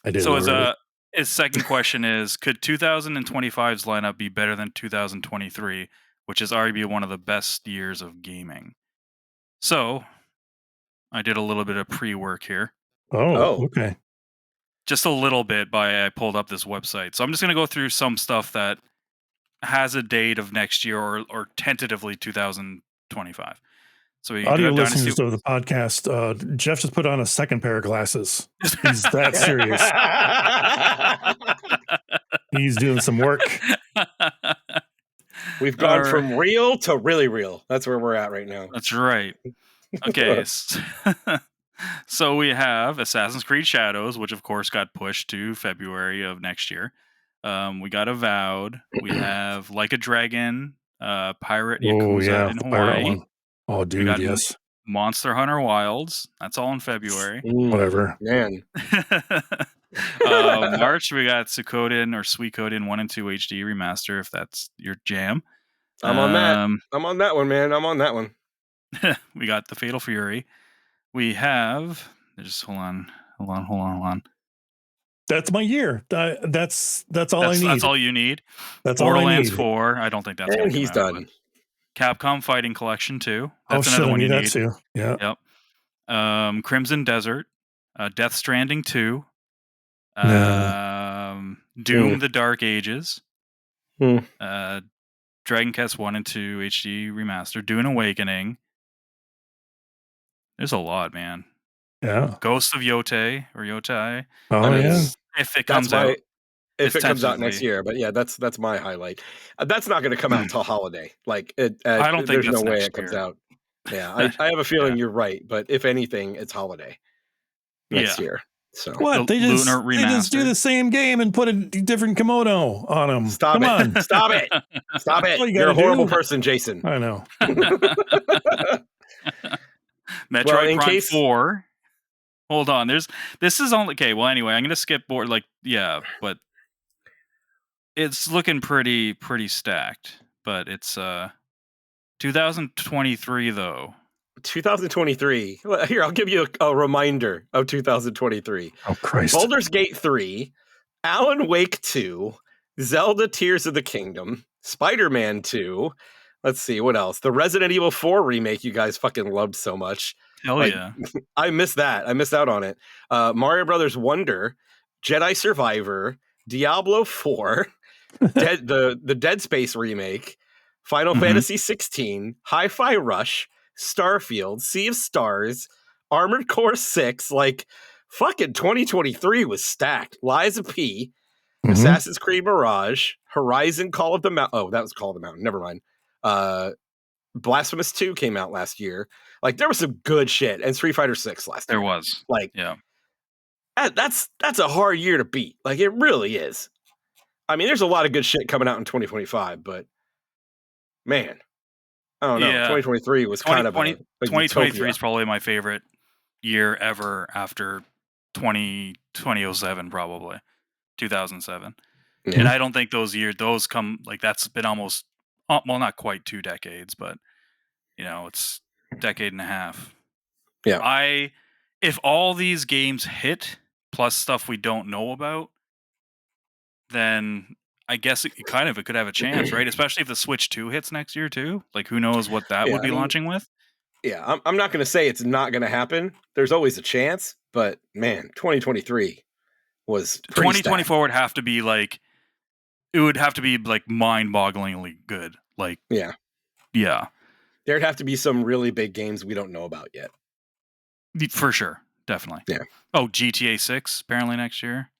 I did So already. his second question is could 2025's lineup be better than 2023, which is arguably one of the best years of gaming? So, I did a little bit of pre-work here. Oh, Oh, okay. just a little bit I pulled up this website. So I'm just going to go through some stuff that has a date of next year or tentatively 2025. So we do Audio have Dynasty. listeners of the podcast, Geoff just put on a second pair of glasses. He's that serious. He's doing some work. We've gone from real to really real. That's where we're at right now. That's right. Okay. So we have Assassin's Creed Shadows, which of course got pushed to February of next year. We got Avowed. We have Like a Dragon, Pirate Yakuza in Hawaii. Oh, dude, yes. Monster Hunter Wilds. That's all in February. Whatever. Man. March, we got Suikoden 1 and 2 HD remaster, if that's your jam. I'm on that. I'm on that one, man. I'm on that one. We got The Fatal Fury. We have just hold on. That's my year. That's all I need. That's all you need. That's Borderlands all I need. 4. I don't think that's going to he's done. Capcom Fighting Collection 2. That's another one you need. Too. Yeah. Yep. Crimson Desert. Death Stranding 2. Doom: The Dark Ages. Dragon Quest 1 and 2 HD remaster. Dune Awakening. There's a lot, man. Yeah. Ghost of Yotai or Yotai. Oh, yeah. If it comes out. If it comes out next year, but yeah, that's my highlight. That's not going to come out until holiday. Like I don't think there's no way it comes out. Yeah, I have a feeling you're right, but if anything, it's holiday next year. So what they just do the same game and put a different kimono on them. Stop it! You're a horrible person, Jason. I know. Metroid Prime 4. Hold on. This is only okay. Well, anyway, I'm gonna skip board. But it's looking pretty stacked. But it's 2023 though. 2023. Here, I'll give you a reminder of 2023. Oh, Christ. Baldur's Gate 3, Alan Wake 2, Zelda Tears of the Kingdom, Spider-Man 2. Let's see, what else? The Resident Evil 4 remake you guys fucking loved so much. Hell yeah. I missed that. I missed out on it. Mario Brothers Wonder, Jedi Survivor, Diablo 4, the Dead Space remake, Final Fantasy 16, Hi-Fi Rush, Starfield, Sea of Stars, Armored Core 6, like fucking 2023 was stacked. Lies of P, Assassin's Creed Mirage, Horizon Call of the Mountain. Oh, that was Call of the Mountain. Never mind. Blasphemous 2 came out last year. Like there was some good shit, and Street Fighter 6 last year. There was. Like, yeah. That's a hard year to beat. Like it really is. I mean, there's a lot of good shit coming out in 2025, but man, I don't know. Yeah. 2023 was kind of 2023 is probably my favorite year ever after 2007, probably 2007. Yeah. And I don't think those come like that's been almost well, not quite 2 decades, but it's a decade and a half. Yeah. If all these games hit plus stuff we don't know about, then I guess it could have a chance, right? Especially if the Switch 2 hits next year too. Like who knows what that would be launching with? Yeah, I'm not going to say it's not going to happen. There's always a chance, but man, 2023 was 2024 stacked. would have to be like mind-bogglingly good. Like yeah. There'd have to be some really big games we don't know about yet. For sure, definitely. Yeah. Oh, GTA 6 apparently next year.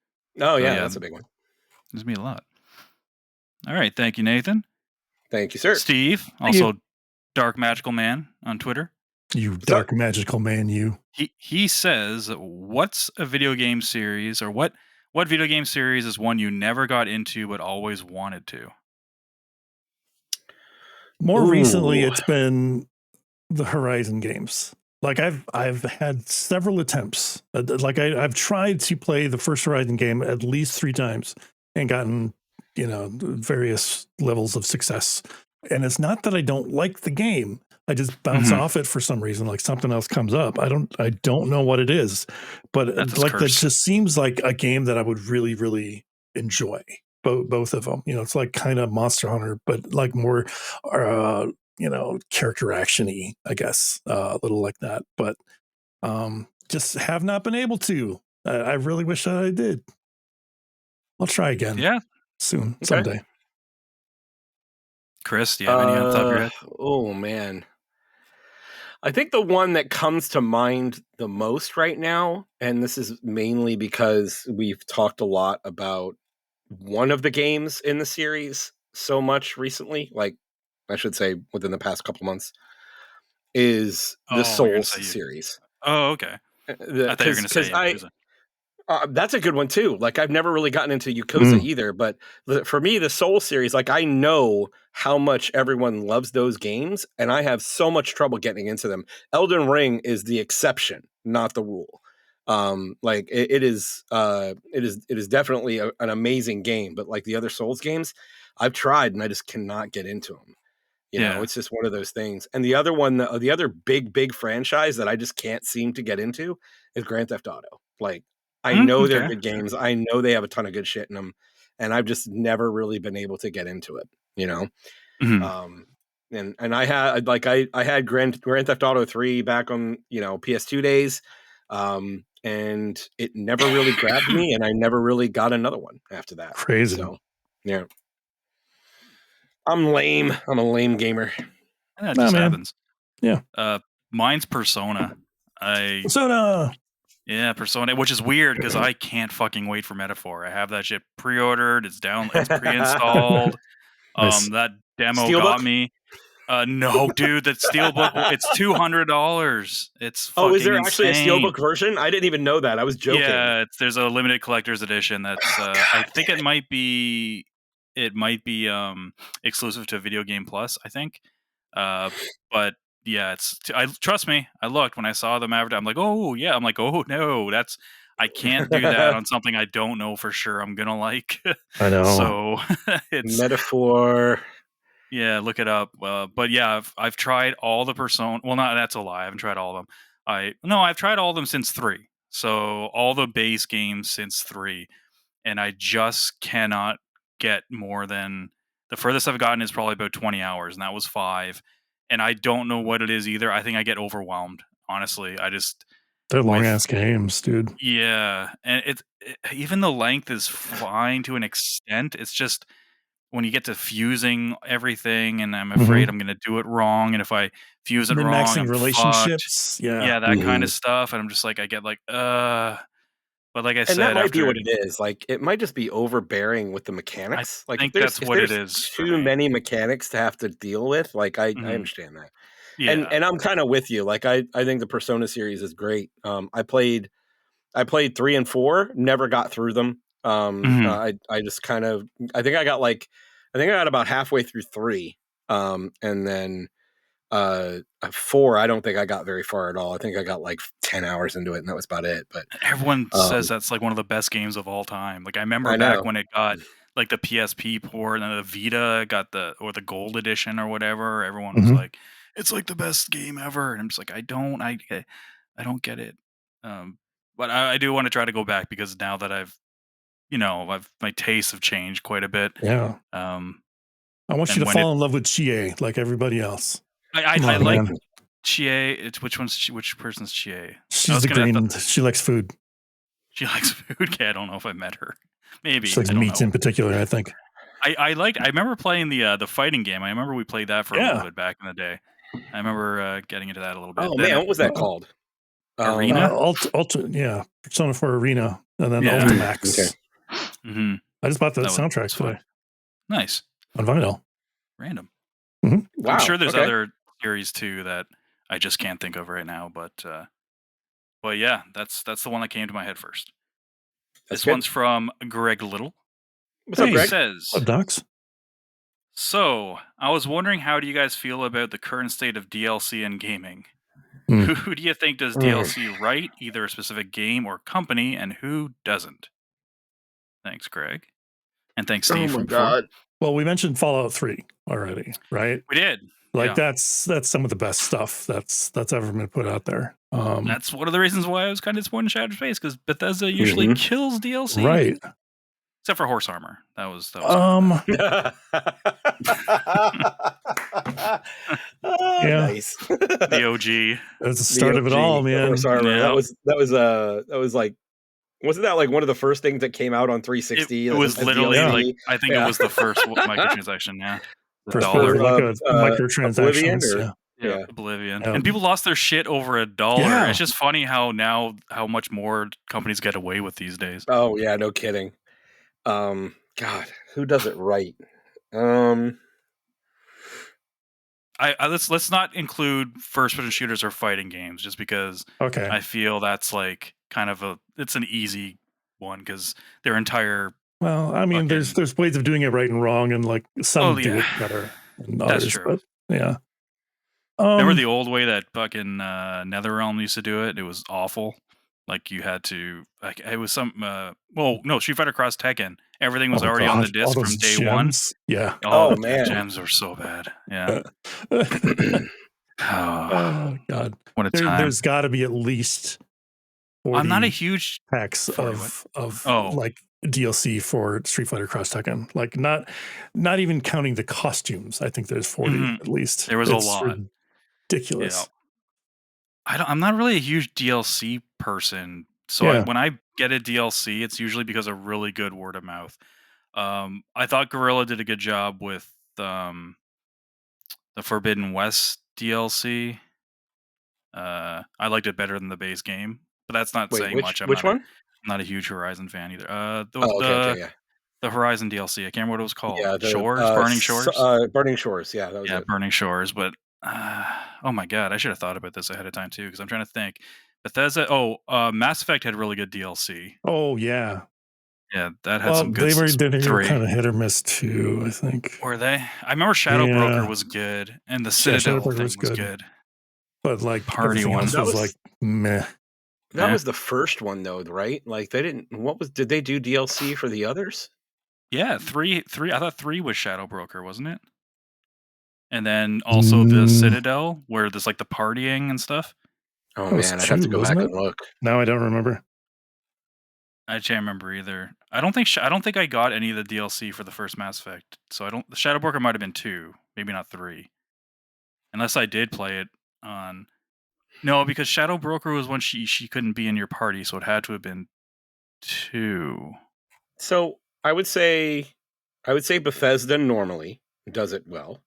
Oh yeah, that's a big one. There's gonna be a lot. All right, thank you, Nathan. Thank you, sir. Steve, also Dark Magical Man on Twitter. You dark magical man, you. He says, "What's a video game series, or what video game series is one you never got into but always wanted to?" More recently, it's been the Horizon games. Like I've had several attempts. Like I've tried to play the first Horizon game at least 3 times and gotten various levels of success. And it's not that I don't like the game. I just bounce off it for some reason. Like something else comes up. I don't know what it is, but that just seems like a game that I would really, really enjoy. Both of them. It's like kind of Monster Hunter, but like more, character action-y, I guess, a little like that. But just have not been able to. I really wish that I did. I'll try again. Yeah. Soon, someday. Chris, do you have any on the top of your head? Oh man. I think the one that comes to mind the most right now, and this is mainly because we've talked a lot about one of the games in the series so much recently, like I should say within the past couple months, is the Oh, you're gonna Souls say series. Oh, okay. I thought you were gonna say Yakuza. That's a good one too. Like I've never really gotten into Yakuza Mm. either, but for me, the Soul series, like I know how much everyone loves those games, and I have so much trouble getting into them. Elden Ring is the exception, not the rule. Like it is definitely an amazing game, but like the other Souls games, I've tried and I just cannot get into them. You know, Yeah. it's just one of those things. And the other one, the other big franchise that I just can't seem to get into is Grand Theft Auto. Like, I know they're Okay. good games. I know they have a ton of good shit in them, and I've just never really been able to get into it. You know, Mhm. and I had like I had Grand Theft Auto 3 back on PS2 days, and it never really grabbed me, and I never really got another one after that. Crazy. So, yeah. I'm lame. I'm a lame gamer. That just happens. Yeah. Mine's Persona. Persona. Yeah, Persona, which is weird because I can't fucking wait for Metaphor. I have that shit pre-ordered. It's pre-installed. Nice. That demo Steelbook? got me. No, dude, that Steelbook, it's $200. It's fucking is there actually a insane. Steelbook version? I didn't even know that. I was joking. Yeah, there's a limited collector's edition that's I think it might be exclusive to Video Game Plus, I think. But yeah, trust me, I looked when I saw them advertised. I'm like, "Oh, yeah." I'm like, "Oh, no, I can't do that on something I don't know for sure I'm going to like." I know. So, it's Metaphor. Yeah, look it up. But yeah, I've tried all the Persona. Well, that's a lie. I haven't tried all of them. I've tried all of them since 3. So all the base games since 3, and I just cannot get more than the furthest I've gotten is probably about 20 hours, and that was 5. And I don't know what it is either. I think I get overwhelmed. Honestly, they're long ass games, dude. Yeah, and even the length is fine to an extent. It's just when you get to fusing everything, and I'm afraid I'm going to do it wrong, and if I fuse it wrong, Min-maxing I'm relationships. fucked. Yeah, that kind of stuff, and I'm just like, I get like, But like I And said, that might be after what it is. Like it might just be overbearing with the I mechanics. Like think if that's what it there's is for too me. many mechanics to have to deal with, like I Mhm. understand that. Yeah. And I'm kind of with you. Like I think the Persona series is great. I played 3 and 4, never got through them. Mhm. I just kind of I think I got about halfway through 3. And then 4, I don't think I got very far at all. I think I got like 10 hours into it, and that was about it. But Everyone says that's like one of the best games of all time. Like I remember I back know. when it got like the PSP port and the Vita got the gold edition or whatever. Everyone was like, "It's like the best game ever," and I'm just like, I don't get it. But I do want to try to go back because now that my tastes have changed quite a bit. Yeah. Um, I want you and to when fall in love with Chie like everybody else. I on, like man. Chie. It's which person's Chie? She's the green. She likes food. She likes food. Okay, I don't know if I met her. Maybe She likes I don't meats know. in particular, I think. I remember playing the fighting game. I remember we played that for a little bit back in the day. I remember getting into that a little bit. Oh Then man, what was that called? Arena? Yeah, Persona 4 Arena, and then Yeah. Ultimax. Okay. Mm-hmm. I just bought the soundtrack today. Nice. On vinyl. Random. Mm-hmm. Wow. I'm sure there's other series too that I just can't think of right now, but yeah, that's the one that came to my head first. This one's from Greg Little. What's up, Greg? Says, "What docs?" So, I was wondering, how do you guys feel about the current state of DLC in gaming? Who do you think does DLC right, either a specific game or company, and who doesn't? Thanks, Greg. And thanks, Steve. Oh my god. Well, we mentioned Fallout 3 already, right? We did. Like that's some of the best stuff that's ever been put out there. That's one of the reasons why I was kind of disappointed in Shattered Space, because Bethesda usually kills DLC, right? Except for Horse Armor. That was yeah, nice. The OG. That's the start of it all, man. Horse Armor. Yeah. That was like Wasn't that like one of the first things that came out on It, 360 it was as literally Yeah. like, DLC? I think it Yeah. was the first microtransaction. Yeah, the First dollar. for like a Oblivion microtransactions. or Yeah. Yeah, yeah. Oblivion. And people lost their shit over $1. Yeah. It's just funny how much more companies get away with these days. Oh yeah, no kidding. God, who does it right? Um, I let's not include first-person shooters or fighting games, just because Okay. I feel that's like kind of it's an easy one because their entire Well, I mean, fucking. there's ways of doing it right and wrong, and like some Oh do yeah, it better than that's others. true. But yeah. Remember the old way that fucking NetherRealm used to do it? It was awful. Like you had to, like it was some. Well, no, Street Fighter Cross Tekken. Everything was Oh already on the God, all disc those from day one. gems. Yeah. Oh, oh the man. gems are so bad. Yeah. Oh God. What a time. There's got to be at least 40 I'm not a huge packs 40 of Oh. like DLC for Street Fighter Cross Tekken. Like not even counting the costumes. I think there's 40 at least. There was a lot. Ridiculous. Yeah. I'm not really a huge DLC person, so Yeah. when I get a DLC, it's usually because of really good word of mouth. I thought Gorilla did a good job with the Forbidden West DLC. I liked it better than the base game, but that's not Wait, saying much. which one? I'm not a huge Horizon fan either. Oh, okay, yeah. The Horizon DLC. I can't remember what it was called. Yeah, Burning Shores. Burning Shores. Yeah, that was it. Burning Shores. But oh my god, I should have thought about this ahead of time too, because I'm trying to think. Bethesda. Mass Effect had really good DLC. Oh yeah. Yeah, that had some good. They were three. kind of hit or miss too, I think. Were they? I remember Shadow Broker was good, and the Citadel thing was good. But like Party everything one. else was like meh. That was the first one though, right? Like they didn't. Did they do DLC for the others? Yeah, three. I thought 3 was Shadow Broker, wasn't it? And then also the Citadel, where there's like the partying and stuff. Oh man, I'd have to go back and look. No, I don't remember. I can't remember either. I don't think I got any of the DLC for the first Mass Effect. So the Shadow Broker might have been 2, maybe not 3. Unless I did play it on. No, because Shadow Broker was when she couldn't be in your party, so it had to have been 2. So I would say Bethesda normally does it well,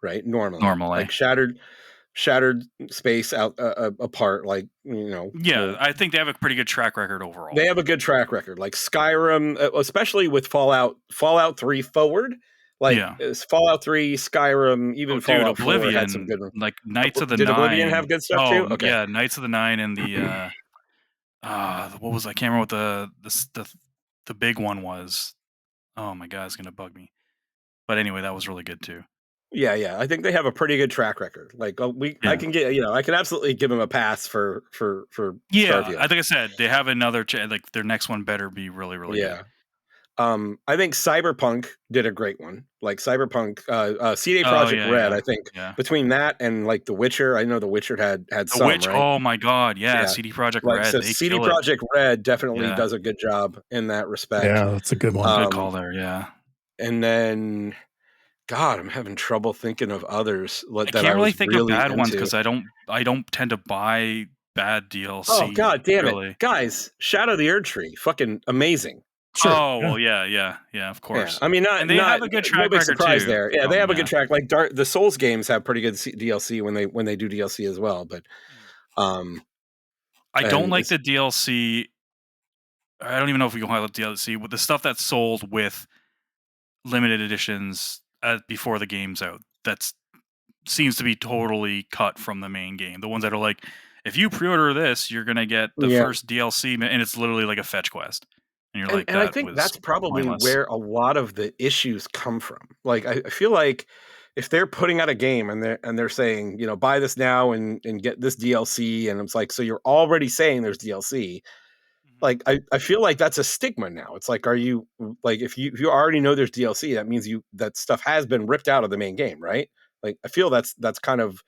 right? Normally. Like shattered space out apart, like Yeah, I think they have a pretty good track record overall. They have a good track record, like Skyrim, especially with Fallout 3 forward. Like Fallout 3, Skyrim, even Fallout Oblivion 4 had some good ones. Like Knights of the Did Nine. Oblivion have good stuff too? Okay. Yeah, Knights of the Nine and the what was I can't remember what the big one was. Oh my god, it's gonna bug me. But anyway, that was really good too. Yeah. I think they have a pretty good track record. Like I can get, I can absolutely give them a pass for Starfield. I think I said they have another like their next one better be really good. I think Cyberpunk did a great one. Like Cyberpunk, CD Projekt Red. I think between that and like The Witcher, I know The Witcher had some. Right? Oh my god, CD Projekt Red. So CD Projekt Red definitely does a good job in that respect. Yeah, that's a good one. Good call there. Yeah, and then. God, I'm having trouble thinking of others. I can't really think of bad ones because I don't tend to buy bad DLC. Oh God, damn it, guys! Shadow the Erdtree, fucking amazing. Sure. Oh well, yeah, of course. Yeah. I mean, and they have a good track record surprise too. there. Yeah, they have a good track. Like the Souls games have pretty good DLC when they do DLC as well. But I don't like the DLC. I don't even know if we can call it DLC with the stuff that's sold with limited editions before the game's out. That seems to be totally cut from the main game. The ones that are like, if you pre-order this, you're gonna get the first DLC, and it's literally like a fetch quest. And you're like, and I think that's probably where a lot of the issues come from. Like, I feel like if they're putting out a game and they're saying, buy this now and get this DLC, and it's like, so you're already saying there's DLC. Like, I feel like that's a stigma now. It's like, are you like, if you already know there's DLC, that means that stuff has been ripped out of the main game, right? Like, I feel that's kind of.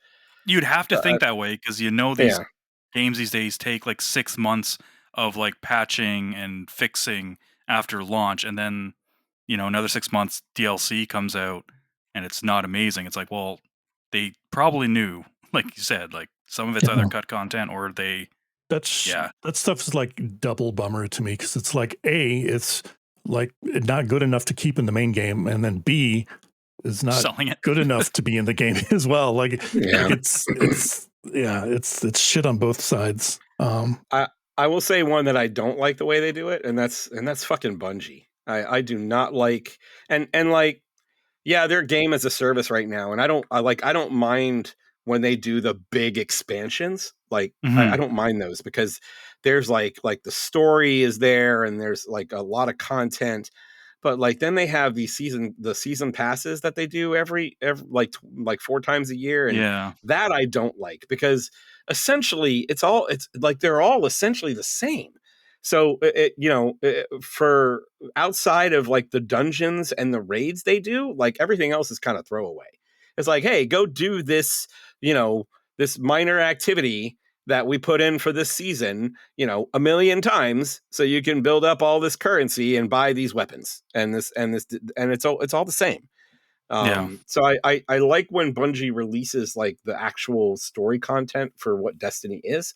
You'd have to think that way because these games these days take like 6 months of like patching and fixing after launch, and then another 6 months DLC comes out and it's not amazing. It's like, well, they probably knew, like you said, like some of it's either cut content or they that stuff is like double bummer to me, because it's like, A, it's like not good enough to keep in the main game, and then B, is not Selling it. good enough to be in the game as well. Like, Yeah. it's shit on both sides. I will say one that I don't like the way they do it, and that's fucking Bungie. I do not like, and like, yeah, they're game as a service right now, and I don't mind when they do the big expansions. Like, I don't mind those, because there's like the story is there, and there's like a lot of content. But like, then they have the season passes that they do every like 4 times a year, and that I don't like, because essentially it's like they're all essentially the same. So for outside of like the dungeons and the raids they do, like everything else is kind of throwaway. It's like, hey, go do this, this minor activity that we put in for this season, 1,000,000 times, so you can build up all this currency and buy these weapons and this, and it's all the same. So I like when Bungie releases like the actual story content for what Destiny is.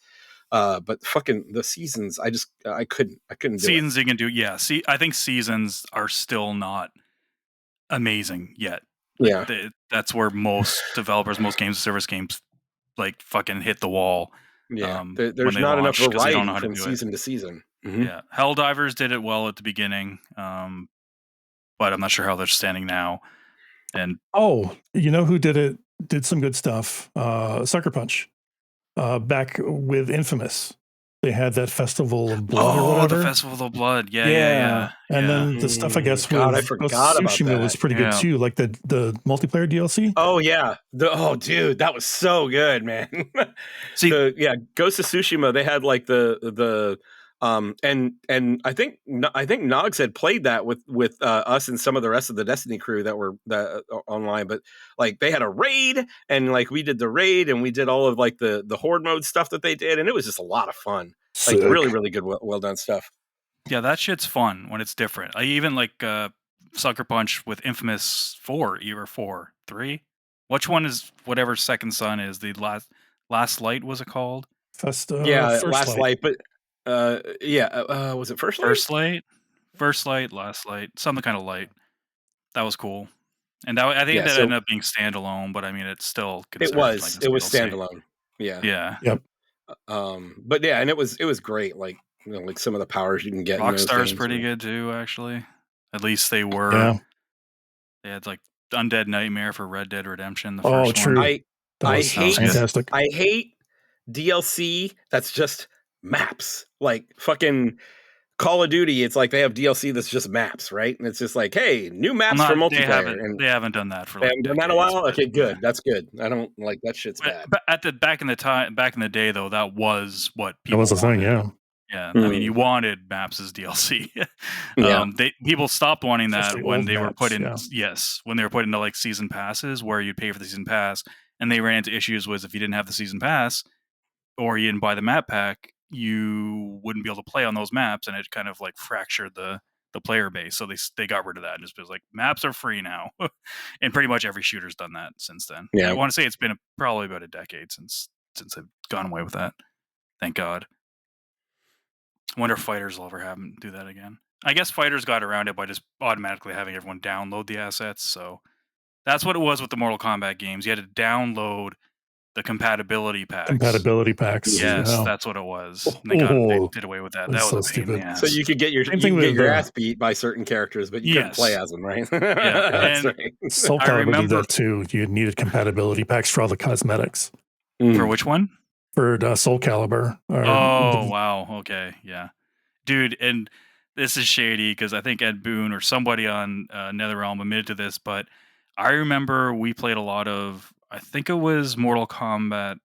But fucking the seasons, I couldn't do seasons you can do. Yeah. See, I think seasons are still not amazing yet. Like, that's where most developers, most games service games, like fucking hit the wall. Yeah, there's not enough variety from season to season. Yeah, Helldivers did it well at the beginning, but I'm not sure how they're standing now. And you know who did some good stuff? Sucker Punch. Back with Infamous, they had that Festival of Blood or whatever. The Festival of Blood, yeah. And then the stuff, I guess, with I forgot about Tsushima that. was pretty good too, like the multiplayer DLC. Oh yeah, dude, that was so good, man. See, Ghost of Tsushima, they had like the and I think Nogs had played that with us and some of the rest of the Destiny crew that were online, but like they had a raid, and like we did the raid, and we did all of like the horde mode stuff that they did, and it was just a lot of fun. Sick. Like really, really good, well done stuff. Yeah, that shit's fun when it's different. I even like Sucker Punch with Infamous 4, either 4, 3. Which one is whatever Second Son is? The last light, was it called? First Last Light, but was it First Light? First Light, Last Light, some kind of light. That was cool, and I think that ended up being standalone. But I mean, it's still considered it was standalone. Yeah. Yep. But yeah, and it was great. Like, like some of the powers you can get. Rockstar's pretty good too, actually. At least they were. Yeah. They had like Undead Nightmare for Red Dead Redemption. The first first true. one. I hate fantastic. I hate DLC that's just maps. Like fucking Call of Duty, it's like they have DLC that's just maps, right? And it's just like, hey, new maps for multiplayer. They haven't done that for like decades, in a while. Okay, good. That's good. I don't like that shit's bad. But back in the day, though, that was what people. That was the thing, yeah. Yeah, I mean, you wanted maps as DLC. People stopped wanting that when they were put in. Yes, when they were put into like season passes, where you'd pay for the season pass, and they ran into issues with if you didn't have the season pass or you didn't buy the map pack, you wouldn't be able to play on those maps, and it kind of like fractured the player base. So they got rid of that and just was like, maps are free now, and pretty much every shooter's done that since then. Yeah, I want to say it's been probably about a decade since they've gone away with that. Thank God. I wonder if Fighters will ever have them do that again. I guess Fighters got around it by just automatically having everyone download the assets. So that's what it was with the Mortal Kombat games. You had to download the compatibility packs. Yes, that's what it was. They did away with that. That was a pain in the ass. So you could get your ass beat by certain characters, but you couldn't play as them, right? That's right. Soul Calibur did that too. You needed compatibility packs for all the cosmetics. For which one? For Soul Calibur. Wow. Okay. Yeah. Dude, and this is shady because I think Ed Boon or somebody on NetherRealm admitted to this, but I remember we played a lot of, I think it was Mortal Kombat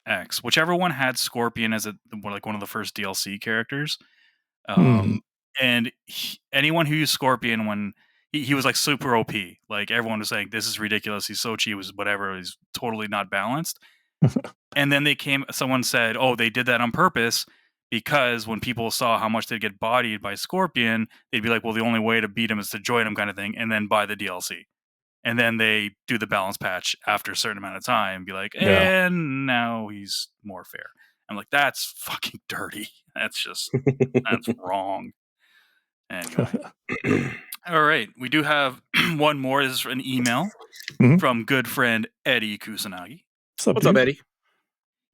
X, whichever one had Scorpion as one of the first DLC characters. And anyone who used Scorpion when he was like super OP, like everyone was saying, this is ridiculous. He's so cheap, was whatever. He's totally not balanced. And then someone said, oh, they did that on purpose because when people saw how much they'd get bodied by Scorpion, they'd be like, well, the only way to beat him is to join him kind of thing, and then buy the DLC. And then they do the balance patch after a certain amount of time, be like, and now he's more fair. I'm like, that's fucking dirty. That's wrong. Anyway. All right. We do have one more. This is an email from good friend Eddie Kusanagi. What's up, Eddie?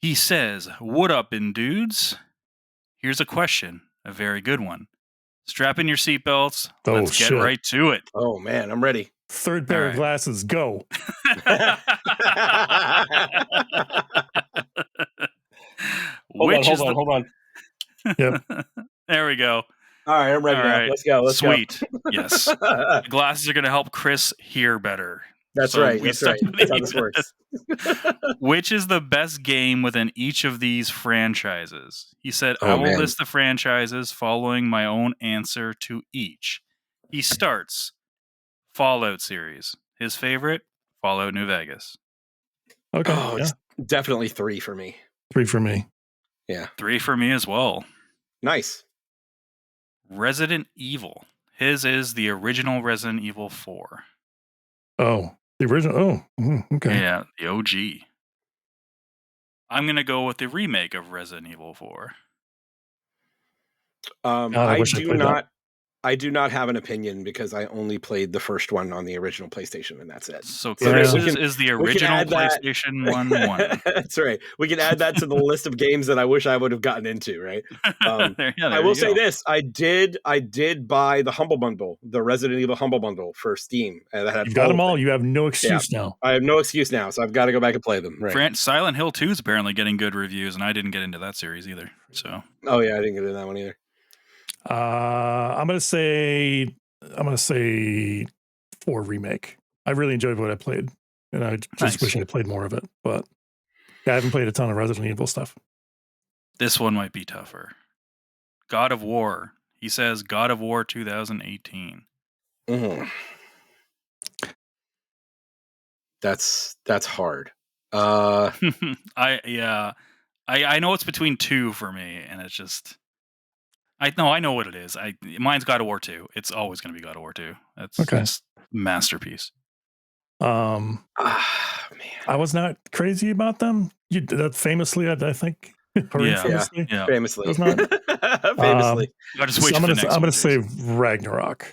He says, what up, in dudes? Here's a question, a very good one. Strap in your seatbelts. Let's get right to it. Oh, man, I'm ready. Third pair of glasses, go. Hold on. Yep. There we go. All right, I'm ready now. Let's go. Sweet. Yes. The glasses are going to help Chris hear better. That's right. That's how this works. Which is the best game within each of these franchises? He said, I will list the franchises following my own answer to each. He starts Fallout series. His favorite, Fallout New Vegas. Okay. It's definitely 3 for me. 3 for me. Yeah. 3 for me as well. Nice. Resident Evil. His is the original Resident Evil 4. Oh, the original. Oh, okay. Yeah, the OG. I'm going to go with the remake of Resident Evil 4. I do not have an opinion because I only played the first one on the original PlayStation, and that's it. So Chris is the original PlayStation 1. That's right. We can add that to the list of games that I wish I would have gotten into, right? I will say this. I did buy the Humble Bundle, the Resident Evil Humble Bundle for Steam. You've got them all. You have no excuse now. I have no excuse now, so I've got to go back and play them. Right. Silent Hill 2 is apparently getting good reviews, and I didn't get into that series either. So. Oh, yeah, I didn't get into that one either. I'm gonna say 4 remake. I really enjoyed what I played, and I just wish I had played more of it. But I haven't played a ton of Resident Evil stuff. This one might be tougher. God of War. He says God of War 2018. Mm-hmm. That's hard. I know it's between 2 for me, and it's just. I know what it is. Mine's God of War 2. It's always going to be God of War 2. That's just masterpiece. Man. I was not crazy about them. Famously, I think. Famously. Was not. Famously. I'm going to say Ragnarok.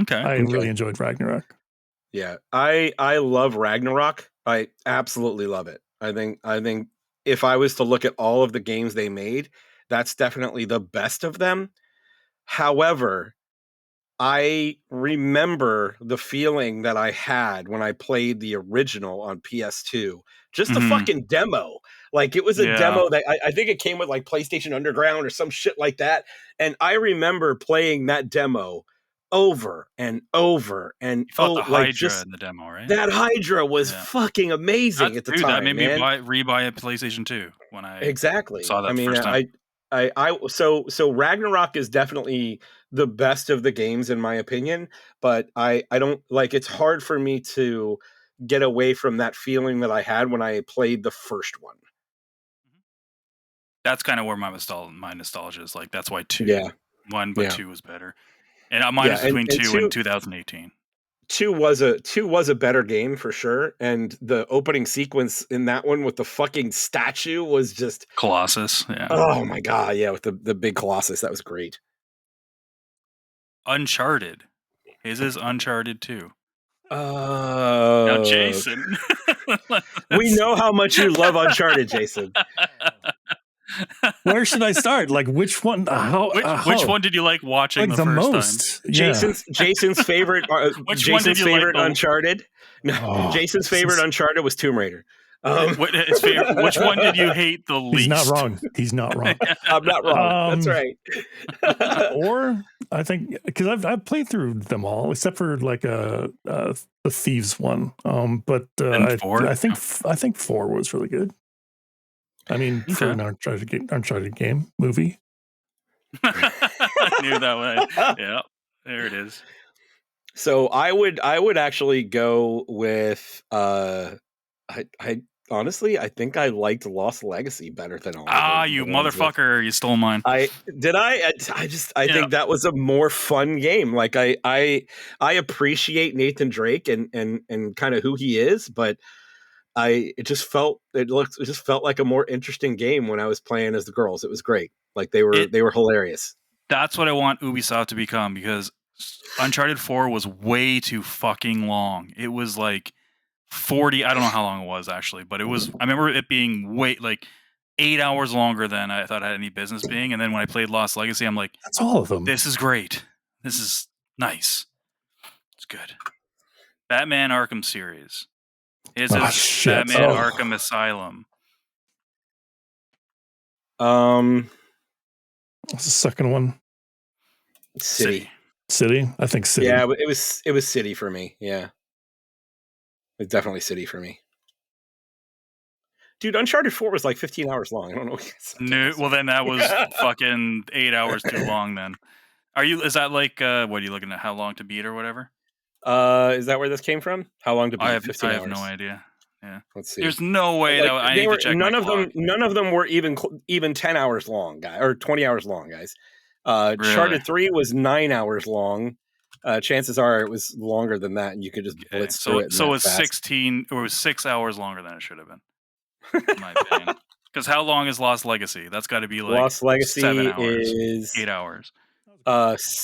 Okay. I really enjoyed Ragnarok. Yeah, I love Ragnarok. I absolutely love it. I think if I was to look at all of the games they made, that's definitely the best of them. However, I remember the feeling that I had when I played the original on PS2. Just the fucking demo. Like, it was a demo that I think it came with like PlayStation Underground or some shit like that. And I remember playing that demo over and over and you felt the Hydra in the demo, right? That Hydra was fucking amazing at the time. That made me rebuy a PlayStation 2 when I saw that first time. So Ragnarok is definitely the best of the games in my opinion, but I don't like, it's hard for me to get away from that feeling that I had when I played the first one. That's kind of where my nostalgia is. Like, that's why 2 2 was better. And mine is between 2 and 2018. 2 was a better game for sure, and the opening sequence in that one with the fucking statue was just Colossus. Yeah. Oh my god, yeah, with the big Colossus, that was great. Uncharted. His is Uncharted 2. Now, Jason. We know how much you love Uncharted, Jason. Where should I start? Like, which one? Which one did you like watching like the first most? time? Yeah. Jason's favorite. Jason's favorite Uncharted. No, Jason's favorite Uncharted was Tomb Raider. Which one did you hate the least? He's not wrong. I'm not wrong. That's right. Or I think because I've played through them all except for like the Thieves one. But I think 4 was really good. I mean, for an Uncharted game movie. I knew that one. Yeah, there it is. So I would actually go with I honestly think I liked Lost Legacy better than all. You motherfucker! You stole mine. I think that was a more fun game. Like I appreciate Nathan Drake and kind of who he is, but it just felt like a more interesting game when I was playing as the girls. It was great. Like they were hilarious. That's what I want Ubisoft to become, because Uncharted 4 was way too fucking long. It was like 40, I don't know how long it was actually, but I remember it being 8 hours longer than I thought it had any business being. And then when I played Lost Legacy, I'm like, that's all of them. This is great. This is nice. It's good. Batman Arkham series. Is Batman Arkham Asylum. What's the second one? City. I think City. Yeah, it was City for me. Yeah. It's definitely City for me. Dude, Uncharted 4 was like 15 hours long. I don't know. No, well then that was fucking 8 hours too long then. Is that like what are you looking at, how long to beat or whatever? Is that where this came from? How long to beat? 15 hours. I have no idea. Yeah. Let's see. There's no way that I need to check none my of clock. None of them were even 10 hours long, guys, or 20 hours long, guys. Really? Uncharted 3 was 9 hours long. Chances are it was longer than that, and you could just blitz through it. So it was 16, or it was 6 hours longer than it should have been, in my opinion. Because how long is Lost Legacy? That's got to be like Lost Legacy 7 hours, is 8 hours.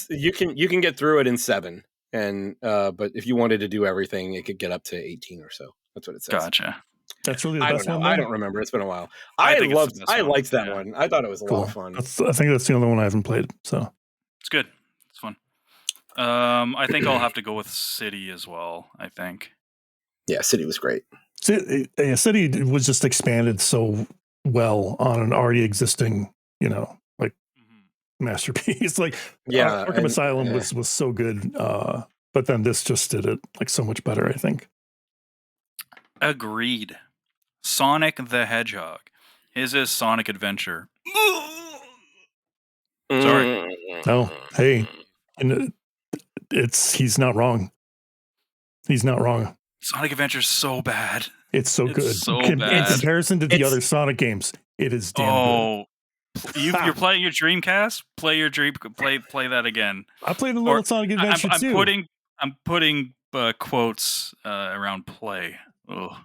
You can get through it in 7, and but if you wanted to do everything, it could get up to 18 or so. That's what it says. Gotcha. That's really the best one. I don't remember. It's been a while. I liked that one. I thought it was a lot of fun. I think that's the only one I haven't played. So it's good. It's fun. I think I'll have to go with City as well. I think. Yeah, City was great. City was just expanded so well on an already existing, masterpiece. Like, Arkham Asylum was so good, but then this just did it like so much better, I think. Agreed. Sonic the Hedgehog. His is Sonic Adventure. Sorry. No, hey, he's not wrong. He's not wrong. Sonic Adventure is so bad. It's so good. So bad. In comparison to the other Sonic games, it is damn good. You're playing your Dreamcast? Play that again. I played a little Sonic Adventure too. I'm putting quotes around play. Ugh.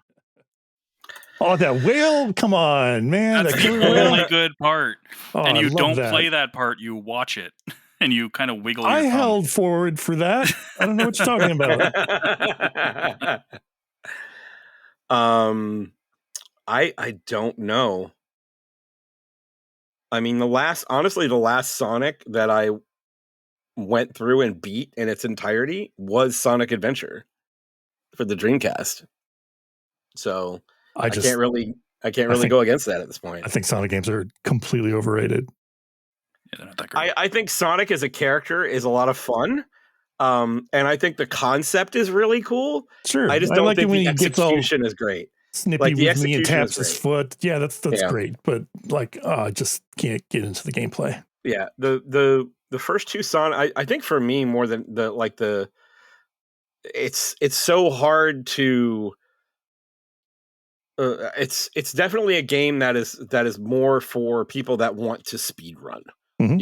Oh, that whale! Come on, man. That's the only good part. And you don't play that part, you watch it. And you kind of wiggle your thumb. Held forward for that. I don't know what you're talking about. I don't know. I mean, the last Sonic that I went through and beat in its entirety was Sonic Adventure for the Dreamcast. So I can't really go against that at this point. I think Sonic games are completely overrated. Yeah, they're not that great. I think Sonic as a character is a lot of fun. And I think the concept is really cool. Sure. I just don't think the execution is great. Snippy with me and taps his foot. Yeah, that's great. But I just can't get into the gameplay. Yeah. The first two Sonic, I think for me more than it's so hard to it's definitely a game that is more for people that want to speed run. Mm-hmm.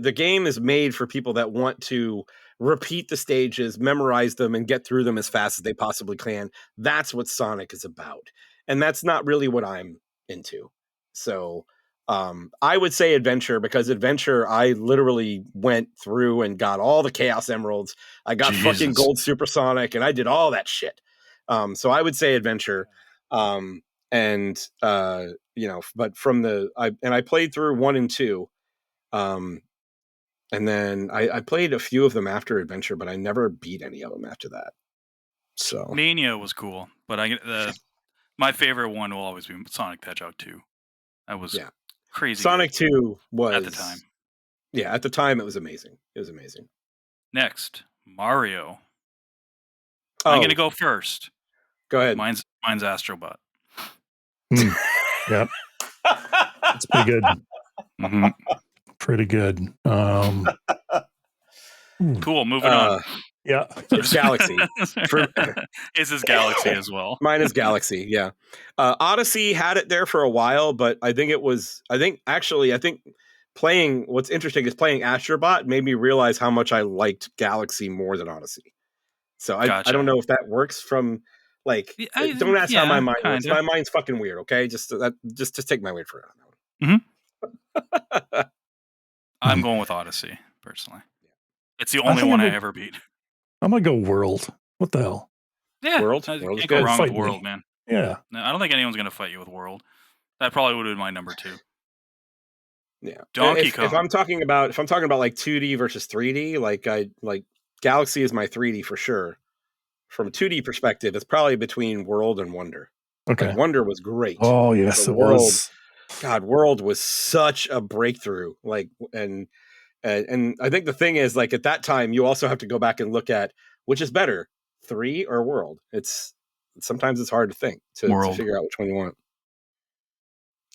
The game is made for people that want to repeat the stages, memorize them, and get through them as fast as they possibly can. That's what Sonic is about. And that's not really what I'm into. So I would say Adventure, because Adventure, I literally went through and got all the Chaos Emeralds. I got fucking Gold Supersonic, and I did all that shit. So I would say Adventure. But I played through 1 and 2. And then I played a few of them after Adventure, but I never beat any of them after that. So Mania was cool, but my favorite one will always be Sonic the Hedgehog 2. That was crazy. Sonic 2 was at the time. Yeah, at the time it was amazing. It was amazing. Next, Mario. I'm gonna go first. Go ahead. Mine's Astrobot. Yep. It's pretty good. Mm-hmm. Pretty good. Cool. Moving on. Yeah. It's Galaxy. His is Galaxy as well. Mine is Galaxy. Yeah. Odyssey had it there for a while, but I think playing, what's interesting is playing Astrobot made me realize how much I liked Galaxy more than Odyssey. So I don't know if that works from Like, don't ask how my mind works. Kinda. My mind's fucking weird. Okay, just take my word for it on that one. I'm going with Odyssey personally. It's the only one I ever beat. I'm gonna go World. What the hell? Yeah, World you is can't go good. wrong with World, man. Yeah, No, I don't think anyone's gonna fight you with World. That probably would have been my number 2. Yeah, Donkey Kong. If I'm talking about like 2D versus 3D, like Galaxy is my 3D for sure. From a 2D perspective, it's probably between World and Wonder. Okay. Like, Wonder was great. Oh yes, it was. God, World was such a breakthrough. Like, and I think the thing is, like, at that time, you also have to go back and look at which is better, 3 or World. Sometimes it's hard to think to figure out which one you want.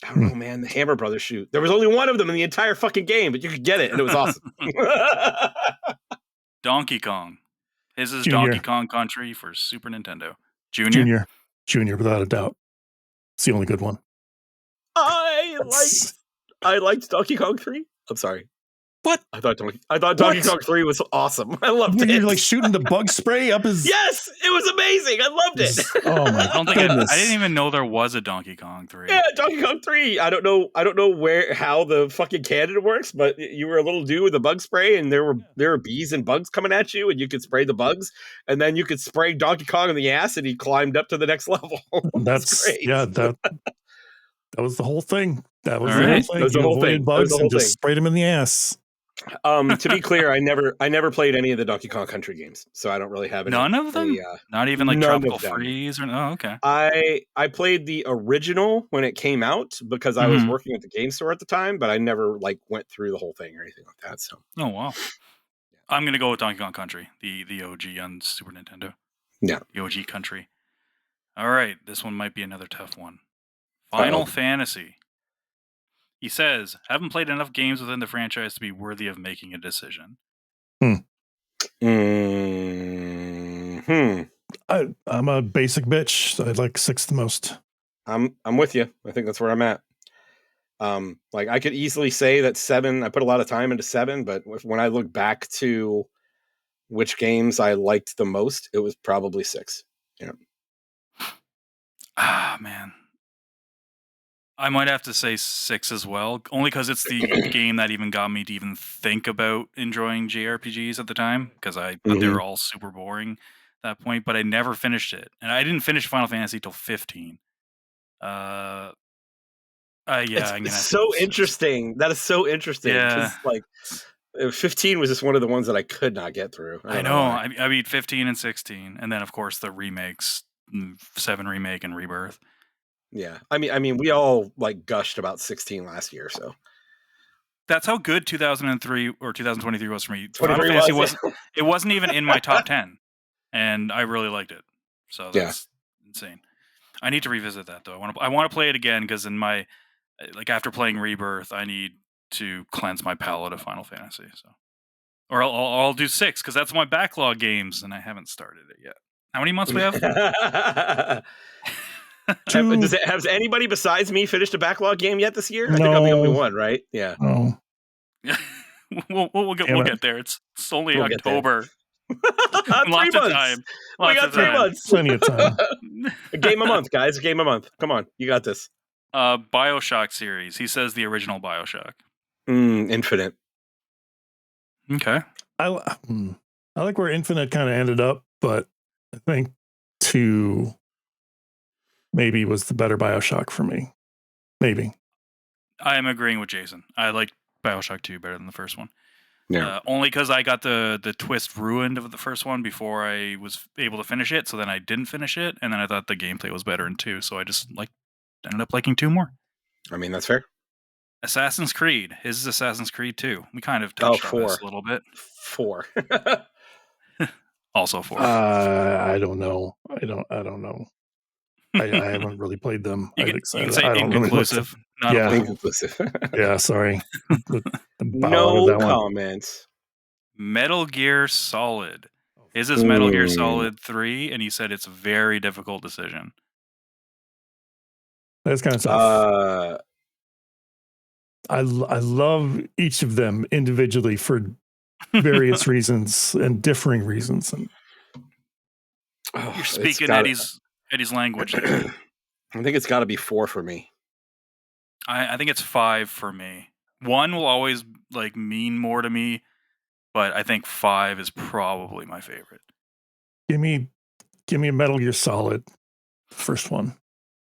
I don't know, man. The Hammer Brothers shoot. There was only one of them in the entire fucking game, but you could get it, and it was awesome. Donkey Kong. His is Junior. Donkey Kong Country for Super Nintendo. Junior, without a doubt. It's the only good one. I liked Donkey Kong 3. I'm sorry. What? I thought Donkey Kong 3 was awesome. I loved it. You're like shooting the bug spray up his. Yes, it was amazing. I loved it. Oh my goodness! I didn't even know there was a Donkey Kong 3. Yeah, Donkey Kong 3. I don't know how the fucking cannon works, but you were a little dude with a bug spray, and there were bees and bugs coming at you, and you could spray the bugs, and then you could spray Donkey Kong in the ass, and he climbed up to the next level. That's great. Yeah, that was the whole thing. That was the whole thing. That was the whole thing. Bugs and just sprayed him in the ass. To be clear, I never played any of the Donkey Kong Country games, so I don't really have any. None of them? Not even like Tropical Freeze? Okay. I played the original when it came out because I was working at the game store at the time, but I never like went through the whole thing or anything like that. So. Oh wow. I'm gonna go with Donkey Kong Country, the OG on Super Nintendo. Yeah. The OG Country. All right, this one might be another tough one. Final Fantasy. He says, haven't played enough games within the franchise to be worthy of making a decision. I'm a basic bitch. I like 6 the most. I'm with you. I think that's where I'm at. Like, I could easily say that 7, I put a lot of time into 7, but when I look back to which games I liked the most, it was probably 6. Yeah. Ah, man. I might have to say 6 as well, only because it's the game that even got me to even think about enjoying JRPGs at the time, because I thought they were all super boring at that point, but I never finished it. And I didn't finish Final Fantasy till 15. Yeah, it's so interesting. That is so interesting. Yeah. Like, 15 was just one of the ones that I could not get through. I know. I beat 15 and 16, and then of course the remakes, 7 remake and Rebirth. Yeah, I mean, we all like gushed about 16 last year, so that's how good 2003 or 2023 was for me. Final Fantasy it wasn't even in my top 10, and I really liked it. So that's insane. I need to revisit that though. I want to play it again because in my after playing Rebirth, I need to cleanse my palate of Final Fantasy. So, or I'll do 6 because that's my backlog games, and I haven't started it yet. How many months we have? Has anybody besides me finished a backlog game yet this year? No. I think I'm the only one, right? Yeah. Oh. we'll get there. It's only October. 3 Lots of months. time. We got 3 months. Plenty of time. A game a month, guys. A game a month. Come on, you got this. BioShock series. He says the original BioShock. Infinite. Okay. I like where Infinite kind of ended up, but I think 2 maybe was the better BioShock for me. Maybe. I am agreeing with Jason. I like BioShock 2 better than the first one. Yeah. Only because I got the twist ruined of the first one before I was able to finish it. So then I didn't finish it, and then I thought the gameplay was better in 2. So I just ended up liking 2 more. I mean, that's fair. Assassin's Creed. His is Assassin's Creed 2. We kind of touched on this a little bit. 4. Also 4. I don't know. I don't know. I haven't really played them. You can say inconclusive. Really inconclusive. Yeah, sorry. No comments. Metal Gear Solid. His is Metal Gear Solid 3, and he said it's a very difficult decision. That's kind of tough. I love each of them individually for various reasons and differing reasons. And you're speaking Eddie's Eddie's language. I think it's got to be 4 for me. I think it's 5 for me. 1 will always like mean more to me, but I think 5 is probably my favorite. Give me a Metal Gear Solid, first one.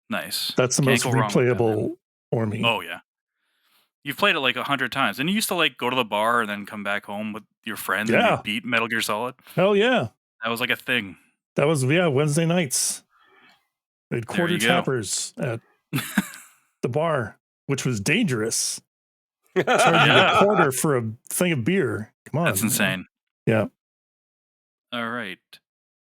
Nice. That's the most replayable for me. Oh yeah. You've played it like 100 times. And you used to like go to the bar and then come back home with your friends and you beat Metal Gear Solid. Hell yeah. That was like a thing. That was Wednesday nights. We had quarter tappers at the bar, which was dangerous. Charging a quarter for a thing of beer. Come on. That's insane. Yeah. All right.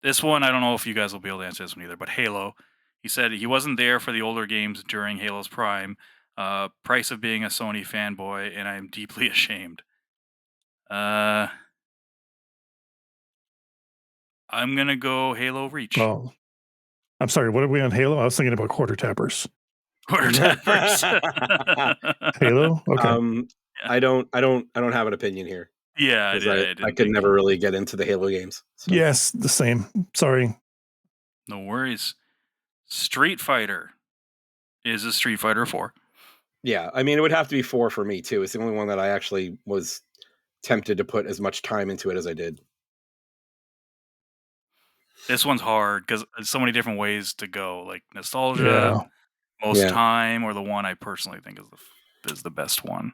This one, I don't know if you guys will be able to answer this one either, but Halo. He said he wasn't there for the older games during Halo's prime. Price of being a Sony fanboy, and I am deeply ashamed. I'm going to go Halo Reach. Oh. I'm sorry, what are we on Halo? I was thinking about quarter tappers. Quarter tappers. Halo? Okay. Yeah. I don't have an opinion here. Yeah, I could never really get into the Halo games. So. Yes, the same. Sorry. No worries. Street Fighter is a Street Fighter 4. Yeah, I mean, it would have to be 4 for me too. It's the only one that I actually was tempted to put as much time into it as I did. This one's hard because there's so many different ways to go, like nostalgia, most time, or the one I personally think is the best one.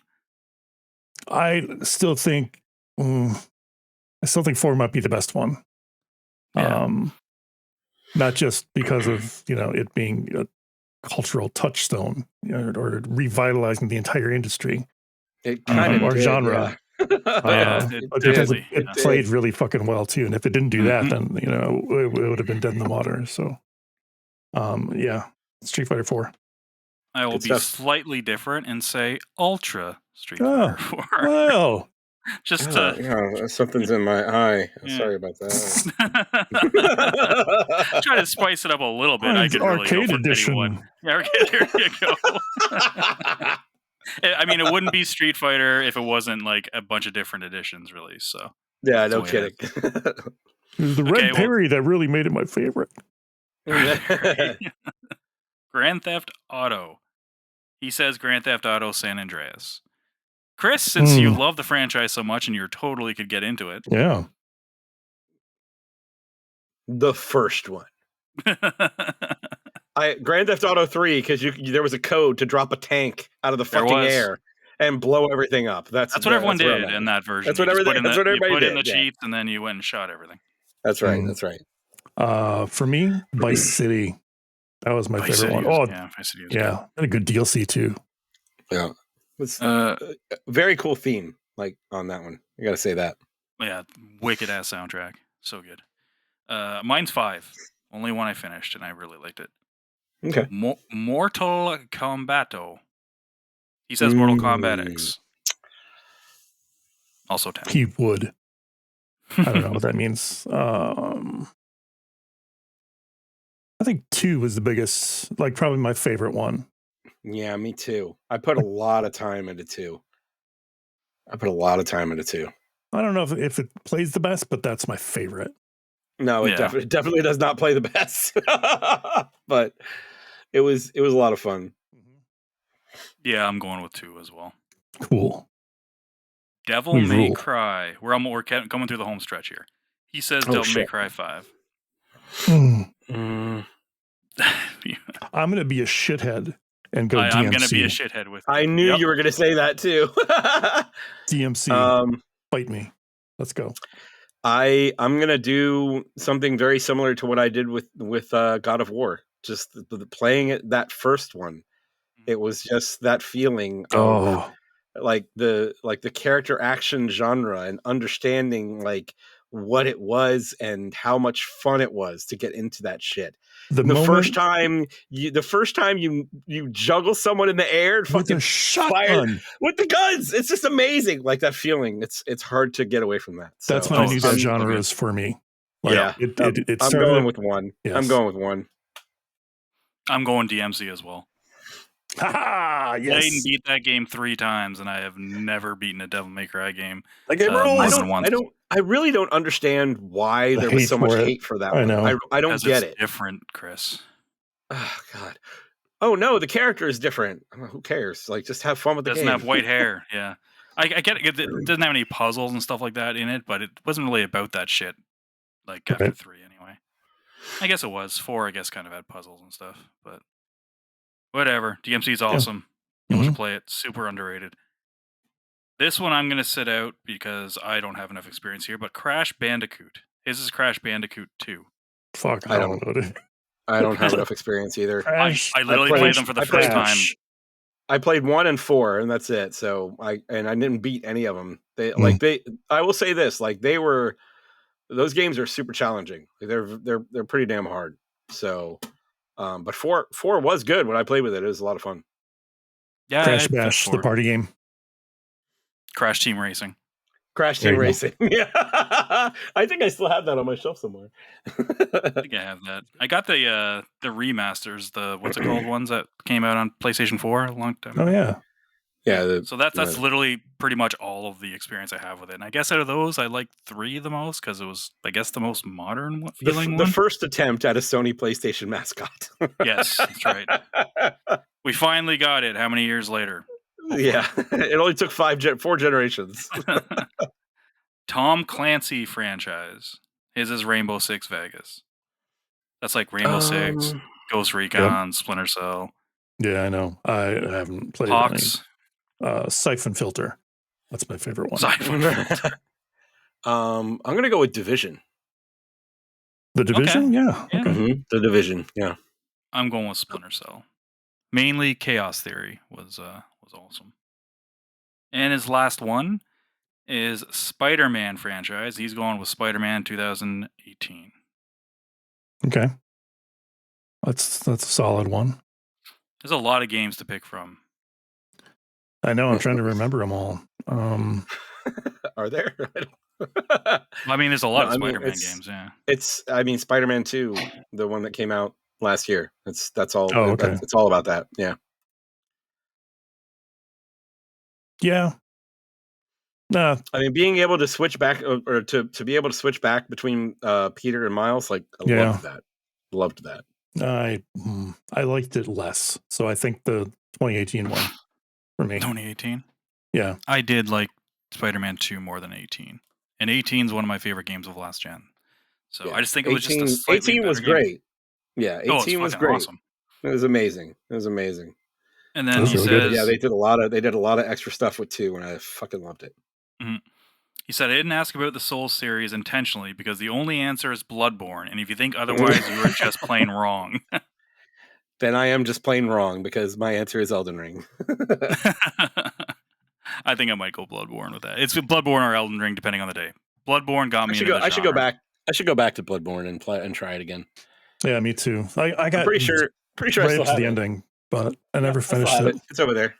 I still think 4 might be the best one. Yeah. Not just because of it being a cultural touchstone or revitalizing the entire industry. It kind of or genre. It played really fucking well too, and if it didn't do that, then it would have been dead in the water. So, Street Fighter 4. I will be slightly different and say Ultra Street Fighter 4. Well, just something's in my eye. Sorry about that. Try to spice it up a little bit. I could really go for edition. Anyone. Yeah, arcade. There you go. I mean, it wouldn't be Street Fighter if it wasn't like a bunch of different editions released. So yeah, no kidding. It was the Red Perry that really made it my favorite. Grand Theft Auto. He says Grand Theft Auto San Andreas. Chris, since you love the franchise so much and you totally could get into it. Yeah. The first one. Grand Theft Auto 3, because there was a code to drop a tank out of the fucking air and blow everything up. That's what everyone did in that version. That's what everybody did. You put in the cheats and then you went and shot everything. That's right. That's right. For me, Vice City. That was my favorite one. Vice City was good. Had a good DLC too. Yeah. It's very cool theme, like on that one. I gotta say that. Yeah, wicked ass soundtrack. So good. Mine's 5. Only one I finished, and I really liked it. Okay. Mortal Kombat. He says Mortal Kombat X. Also 10. He would. I don't know what that means. I think 2 was the biggest, like probably my favorite one. Yeah, me too. I put a lot of time into 2. I don't know if it plays the best, but that's my favorite. No, it definitely does not play the best. But it was a lot of fun. Yeah, I'm going with 2 as well. Cool. Devil May Cry. We're coming through the home stretch here. He says Devil May Cry 5. I'm gonna be a shithead and go DMC. I'm gonna be a shithead with you. I knew you were gonna say that too. DMC. Fight me. Let's go. I'm gonna do something very similar to what I did with God of War. Just playing it, that first one. It was just that feeling of like the character action genre and understanding like what it was and how much fun it was to get into that shit. The first time you juggle someone in the air and fucking fire with the guns, it's just amazing. Like that feeling, it's hard to get away from that. So, that's when I knew that genre is for me. Like, I'm going with 1. Yes. I'm going with 1. I'm going DMC as well. Ha! Yes. Aiden beat that game 3 times, and I have never beaten a Devil May Cry game. Like I really don't understand why there was so much hate for that. I know. I don't get it. Different, Chris. Oh God. Oh no, the character is different. Who cares? Like, just have fun with the Doesn't game. have white hair. Yeah, I get it. It doesn't have any puzzles and stuff like that in it, but it wasn't really about that shit. Like after Right. 3, anyway. I guess it was 4. I guess kind of had puzzles and stuff, but whatever. DMC is awesome. You should play it. Super underrated. This one I'm gonna sit out because I don't have enough experience here. But Crash Bandicoot. His is Crash Bandicoot 2. Fuck, I don't have enough experience either. Crash. I literally played them for the first time. I played 1 and 4, and that's it. So I didn't beat any of them. I will say this, like those games are super challenging. They're pretty damn hard. So, but 4 was good when I played with it. It was a lot of fun. Yeah, Crash Bash, the party game. Crash Team Racing. Crash Team Racing. Yeah, I think I still have that on my shelf somewhere. I think I have that. I got the remasters, the what's it called ones that came out on PlayStation 4 a long time ago. Oh yeah. Yeah. So that's literally pretty much all of the experience I have with it. And I guess out of those, I like 3 the most because it was, I guess, the most modern feeling the first attempt at a Sony PlayStation mascot. Yes, that's right. We finally got it. How many years later? Hopefully. Yeah, it only took 4 generations. Tom Clancy franchise. His is Rainbow Six Vegas. That's like Rainbow Six, Ghost Recon, Splinter Cell. Yeah, I know. I haven't played Hawks. Siphon Filter. That's my favorite one. Siphon Filter. I'm gonna go with Division. The Division? Okay. Yeah. Yeah. Okay. Mm-hmm. The Division. Yeah. I'm going with Splinter Cell. Mainly Chaos Theory was awesome. And his last one is Spider-Man franchise. He's going with Spider-Man 2018. Okay. That's a solid one. There's a lot of games to pick from. I know. I'm trying to remember them all. Are there? I mean, there's a lot of Spider-Man games. Yeah. Spider-Man 2, the one that came out last year. That's all. Oh, okay. It's all about that. Yeah. Yeah. No. I mean, being able to switch back or to be able to switch back between Peter and Miles, like loved that. Loved that. I liked it less. So I think the 2018 one for me. 2018? Yeah. I did like Spider-Man 2 more than 18. And 18 is one of my favorite games of last gen. So I just think it was just a slightly 18 was better great. game. Yeah, 18 was great. Awesome. It was amazing. And then he says, yeah, they did a lot of extra stuff with 2, and I fucking loved it. Mm-hmm. He said, I didn't ask about the Souls series intentionally because the only answer is Bloodborne, and if you think otherwise, you are just plain wrong. Then I am just plain wrong because my answer is Elden Ring. I think I might go Bloodborne with that. It's Bloodborne or Elden Ring, depending on the day. Bloodborne got me. I should go back to Bloodborne and try it again. Yeah, me too. I got pretty sure right I still up to the ending, but I never finished it. It's over there.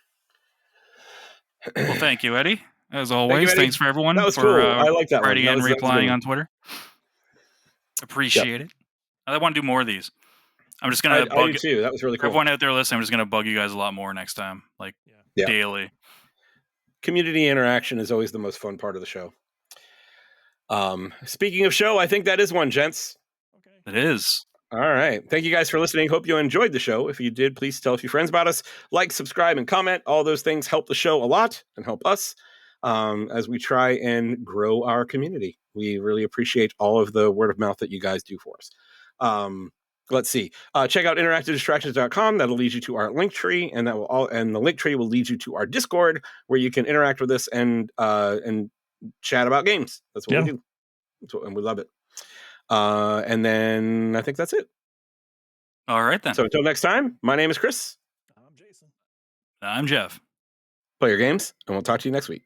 Well, thank you, Eddie. As always, thanks for everyone. That was cool. I like that writing one. and replying on Twitter. Appreciate it. I want to do more of these. I'm just gonna bug you too. That was really cool. Everyone out there listening, I'm just gonna bug you guys a lot more next time, like daily. Community interaction is always the most fun part of the show. Speaking of show, I think that is one, gents. Okay. It is. All right. Thank you guys for listening. Hope you enjoyed the show. If you did, please tell a few friends about us. Like, subscribe, and comment. All those things help the show a lot and help us as we try and grow our community. We really appreciate all of the word of mouth that you guys do for us. Let's see. Check out interactivedistractions.com. That'll lead you to our LINKTREE, and the LINKTREE will lead you to our Discord, where you can interact with us and chat about games. That's what we do. And we love it. And then I think that's it. All right, then. So until next time, my name is Chris. I'm Jason. I'm Geoff. Play your games, and we'll talk to you next week.